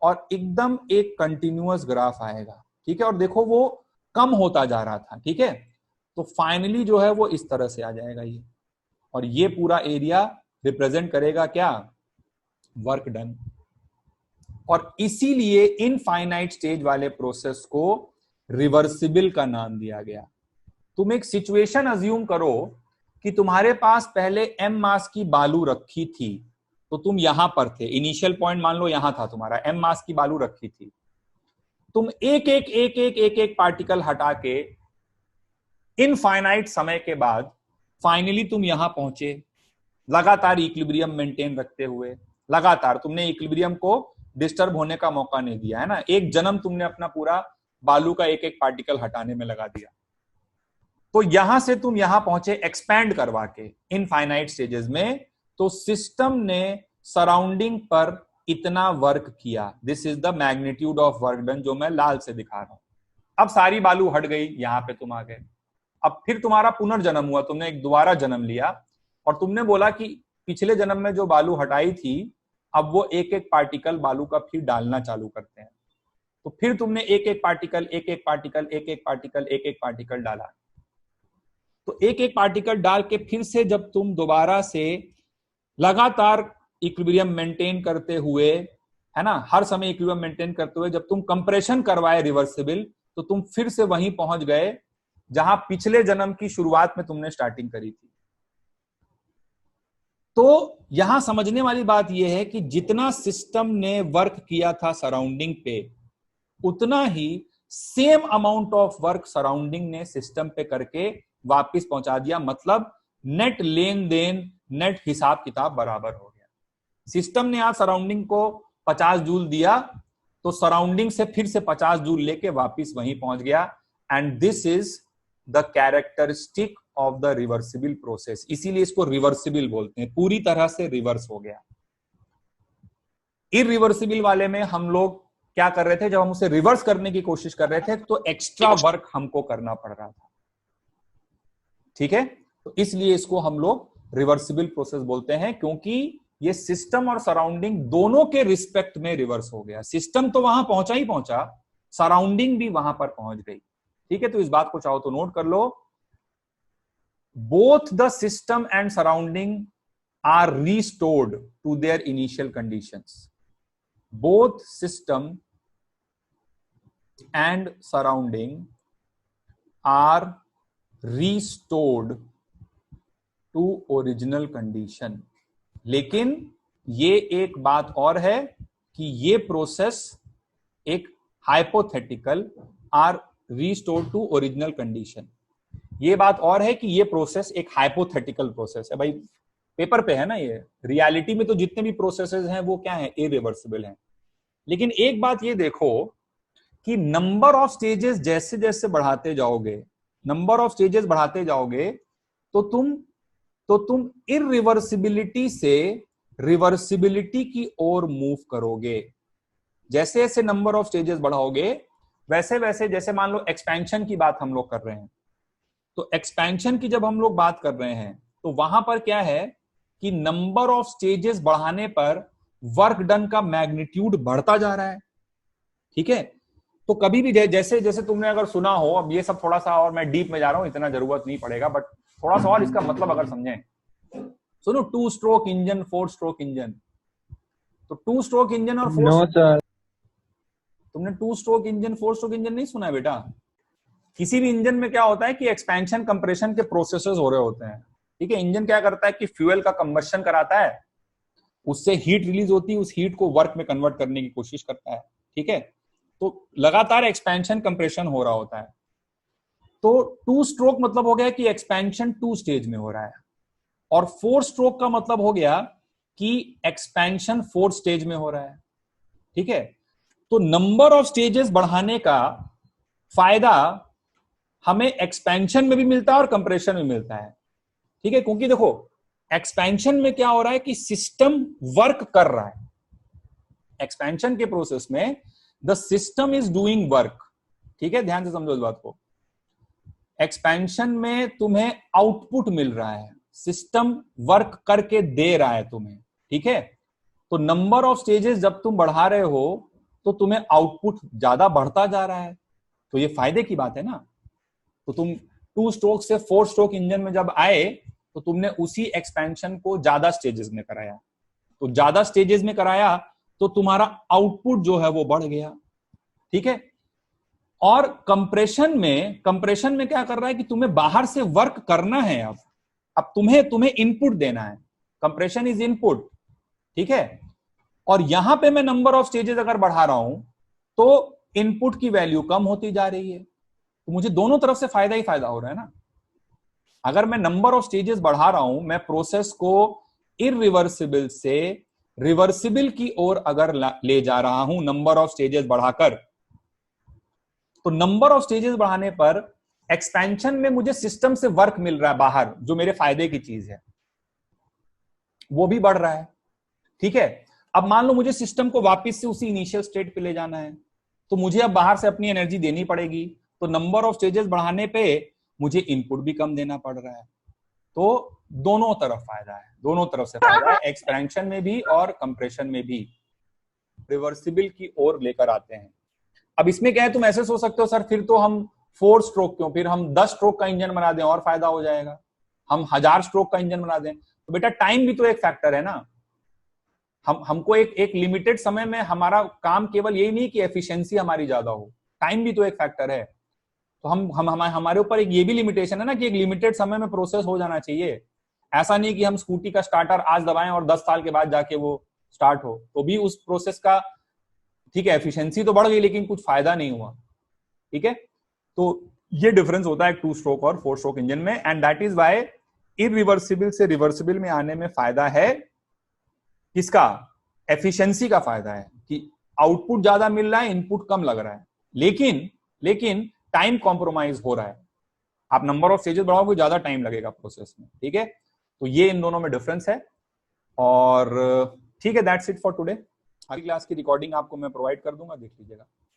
और एकदम एक कंटिन्यूअस ग्राफ आएगा, ठीक है। और देखो वो कम होता जा रहा था, ठीक है, तो फाइनली जो है वो इस तरह से आ जाएगा ये, और ये पूरा एरिया रिप्रेजेंट करेगा क्या? Work done. और इसीलिए इनफाइनाइट स्टेज वाले प्रोसेस को रिवर्सिबल का नाम दिया गया। तुम एक सिचुएशन अज्यूम करो कि तुम्हारे पास पहले m मास की बालू रखी थी, तो तुम यहां पर थे, इनिशियल पॉइंट मान लो यहां था तुम्हारा, m मास की बालू रखी थी, तुम एक एक पार्टिकल हटा के इनफाइनाइट समय के बाद फाइनली तुम यहां पहुंचे, लगातार इक्विलिब्रियम मेंटेन रखते हुए, लगातार तुमने इक्विलिब्रियम को डिस्टर्ब होने का मौका नहीं दिया, है ना। एक जन्म तुमने अपना पूरा बालू का एक एक पार्टिकल हटाने में लगा दिया, तो यहां से तुम यहां पहुंचे एक्सपैंड करवा के इनफाइनाइट स्टेजेस में, तो सिस्टम ने सराउंडिंग पर इतना वर्क किया। This is the magnitude of work done, जो मैं लाल से दिखा रहा हूं। अब सारी बालू हट गई, यहां पे तुम आ गए, अब फिर तुम्हारा पुनर्जन्म हुआ, तुमने एक दोबारा जन्म लिया, और तुमने बोला कि पिछले जन्म में जो बालू हटाई थी, अब वो एक एक पार्टिकल बालू का फिर डालना चालू करते हैं। तो फिर तुमने एक एक पार्टिकल एक एक पार्टिकल एक एक पार्टिकल एक एक पार्टिकल डाला, तो एक एक पार्टिकल डाल के फिर से जब तुम दोबारा से लगातार इक्विलिब्रियम मेंटेन करते हुए, है ना, हर समय इक्विलिब्रियम मेंटेन करते हुए जब तुम कंप्रेशन करवाए रिवर्सिबल, तो तुम फिर से वहीं पहुंच गए जहां पिछले जन्म की शुरुआत में तुमने स्टार्टिंग करी थी। तो यहां समझने वाली बात यह है कि जितना सिस्टम ने वर्क किया था सराउंडिंग पे, उतना ही same amount of work surrounding ने सिस्टम पे करके वापस पहुंचा दिया। मतलब नेट लेन देन, नेट हिसाब किताब बराबर हो गया। सिस्टम ने आज सराउंडिंग को 50 जूल दिया, तो सराउंडिंग से फिर से 50 जूल लेके वापस वहीं पहुंच गया। And this is the characteristic of the reversible process, इसीलिए इसको रिवर्सिबल बोलते हैं, पूरी तरह से रिवर्स हो गया। इरिवर्सिबल वाले में हम लोग क्या कर रहे थे, जब हम उसे रिवर्स करने की कोशिश कर रहे थे तो एक्स्ट्रा वर्क हमको करना पड़ रहा था, ठीक है। तो इसलिए इसको हम लोग रिवर्सिबल प्रोसेस बोलते हैं, क्योंकि ये सिस्टम और सराउंडिंग दोनों के रिस्पेक्ट में रिवर्स हो गया। सिस्टम तो वहां पहुंचा ही पहुंचा, सराउंडिंग भी वहां पर पहुंच गई, ठीक है। तो इस बात को चाहो तो नोट कर लो, both the system and surrounding are restored to their initial conditions. Both system and surrounding are restored to original condition। लेकिन ये एक बात और है कि ये प्रोसेस एक hypothetical are restored to original condition। ये बात और है कि ये प्रोसेस एक हाइपोथेटिकल प्रोसेस है भाई, पेपर पे है ना ये। रियलिटी में तो जितने भी प्रोसेसेस हैं वो क्या है, इरिवर्सिबल हैं। लेकिन एक बात ये देखो कि नंबर ऑफ स्टेजेस जैसे जैसे बढ़ाते जाओगे, नंबर ऑफ स्टेजेस बढ़ाते जाओगे, तो तुम इरिवर्सिबिलिटी से रिवर्सिबिलिटी की ओर मूव करोगे। जैसे जैसे नंबर ऑफ स्टेजेस बढ़ाओगे वैसे वैसे, जैसे मान लो एक्सपेंशन की बात हम लोग कर रहे हैं, तो एक्सपेंशन की जब हम लोग बात कर रहे हैं तो वहां पर क्या है कि नंबर ऑफ स्टेजेस बढ़ाने पर वर्क डन का मैग्नीट्यूड बढ़ता जा रहा है। ठीक है, तो कभी भी जैसे जैसे तुमने अगर सुना हो, अब ये सब थोड़ा सा और मैं डीप में जा रहा हूं, इतना जरूरत नहीं पड़ेगा, बट थोड़ा सा और इसका मतलब अगर समझें, सुनो, 2 स्ट्रोक इंजन, 4 स्ट्रोक इंजन। तो 2 स्ट्रोक इंजन और 4 नो सर। तुमने 2 स्ट्रोक इंजन 4 स्ट्रोक इंजन नहीं सुना है बेटा? किसी भी इंजन में क्या होता है कि एक्सपेंशन कंप्रेशन के प्रोसेसेस हो रहे होते हैं। ठीक है, इंजन क्या करता है कि फ्यूल का कंबशन कराता है, उससे हीट रिलीज होती है, उस हीट को वर्क में कन्वर्ट करने की कोशिश करता है। ठीक है, तो लगातार एक्सपेंशन कंप्रेशन हो रहा होता है। तो 2 स्ट्रोक मतलब हो गया कि एक्सपेंशन 2 स्टेज में हो रहा है, और 4 स्ट्रोक का मतलब हो गया कि एक्सपेंशन 4 स्टेज में हो रहा है। ठीक है, तो नंबर ऑफ स्टेजेस बढ़ाने का फायदा हमें एक्सपेंशन में भी मिलता है और कंप्रेशन में मिलता है। ठीक है, क्योंकि देखो एक्सपेंशन में क्या हो रहा है कि सिस्टम वर्क कर रहा है। एक्सपेंशन के प्रोसेस में the system is doing work. ठीक है, ध्यान से समझो इस बात को। एक्सपेंशन में तुम्हें आउटपुट मिल रहा है, सिस्टम वर्क करके दे रहा है तुम्हें। ठीक है, तो नंबर ऑफ स्टेजेस जब तुम बढ़ा रहे हो तो तुम्हें आउटपुट ज्यादा बढ़ता जा रहा है, तो ये फायदे की बात है ना। तो तुम 2 स्ट्रोक से 4 स्ट्रोक इंजन में जब आए तो तुमने उसी एक्सपेंशन को ज्यादा स्टेजेस में कराया, तो ज्यादा स्टेजेस में कराया तो तुम्हारा आउटपुट जो है वो बढ़ गया। ठीक है, और कंप्रेशन में क्या कर रहा है कि तुम्हें बाहर से वर्क करना है। अब तुम्हें इनपुट देना है, कंप्रेशन इज इनपुट। ठीक है, और यहां पे मैं नंबर ऑफ स्टेजेस अगर बढ़ा रहा हूं तो इनपुट की वैल्यू कम होती जा रही है, तो मुझे दोनों तरफ से फायदा ही फायदा हो रहा है ना। अगर मैं नंबर ऑफ स्टेजेस बढ़ा रहा हूं, मैं प्रोसेस को इरिवर्सिबल से रिवर्सिबल की ओर अगर ले जा रहा हूं नंबर ऑफ स्टेजेस बढ़ाकर, तो नंबर ऑफ स्टेजेस बढ़ाने पर एक्सपेंशन में मुझे सिस्टम से वर्क मिल रहा है बाहर, जो मेरे फायदे की चीज है, वो भी बढ़ रहा है। ठीक है, अब मान लो मुझे सिस्टम को वापस से उसी इनिशियल स्टेट पे ले जाना है, तो मुझे अब बाहर से अपनी एनर्जी देनी पड़ेगी, तो नंबर ऑफ स्टेजेस बढ़ाने पे मुझे इनपुट भी कम देना पड़ रहा है। तो दोनों तरफ फायदा है, दोनों तरफ से फायदा है, एक्सपेंशन में भी और कंप्रेशन में भी। रिवर्सिबल की ओर लेकर आते हैं। अब इसमें क्या है, तुम ऐसे सोच सकते हो सर फिर तो हम 4 स्ट्रोक क्यों, फिर हम 10 स्ट्रोक का इंजन बना दें और फायदा हो जाएगा, हम 1000 स्ट्रोक का इंजन बना दें। तो बेटा टाइम भी तो एक फैक्टर है ना। हमको एक लिमिटेड समय में हमारा काम केवल यही नहीं कि एफिशिएंसी हमारी ज्यादा हो, टाइम भी तो एक फैक्टर है। तो हमारे ऊपर एक ये भी लिमिटेशन है ना कि एक लिमिटेड समय में प्रोसेस हो जाना चाहिए। ऐसा नहीं कि हम स्कूटी का स्टार्टर आज दबाएं और 10 साल के बाद जाके वो स्टार्ट हो, तो भी उस प्रोसेस का ठीक है एफिशिएंसी तो बढ़ गई लेकिन कुछ फायदा नहीं हुआ। ठीक है, तो ये डिफरेंस होता है 2 स्ट्रोक और 4 स्ट्रोक इंजन में, and that is why irreversible से रिवर्सिबल में आने में फायदा है। किसका? एफिशिएंसी का फायदा है कि आउटपुट ज्यादा मिल रहा है, इनपुट कम लग रहा है, लेकिन टाइम कॉम्प्रोमाइज हो रहा है। आप नंबर ऑफ स्टेजेस बढ़ाओगे ज्यादा टाइम लगेगा प्रोसेस में। ठीक है, तो ये इन दोनों में डिफरेंस है। और ठीक है, दैट्स इट फॉर टुडे। अगली क्लास की रिकॉर्डिंग आपको मैं प्रोवाइड कर दूंगा, देख लीजिएगा।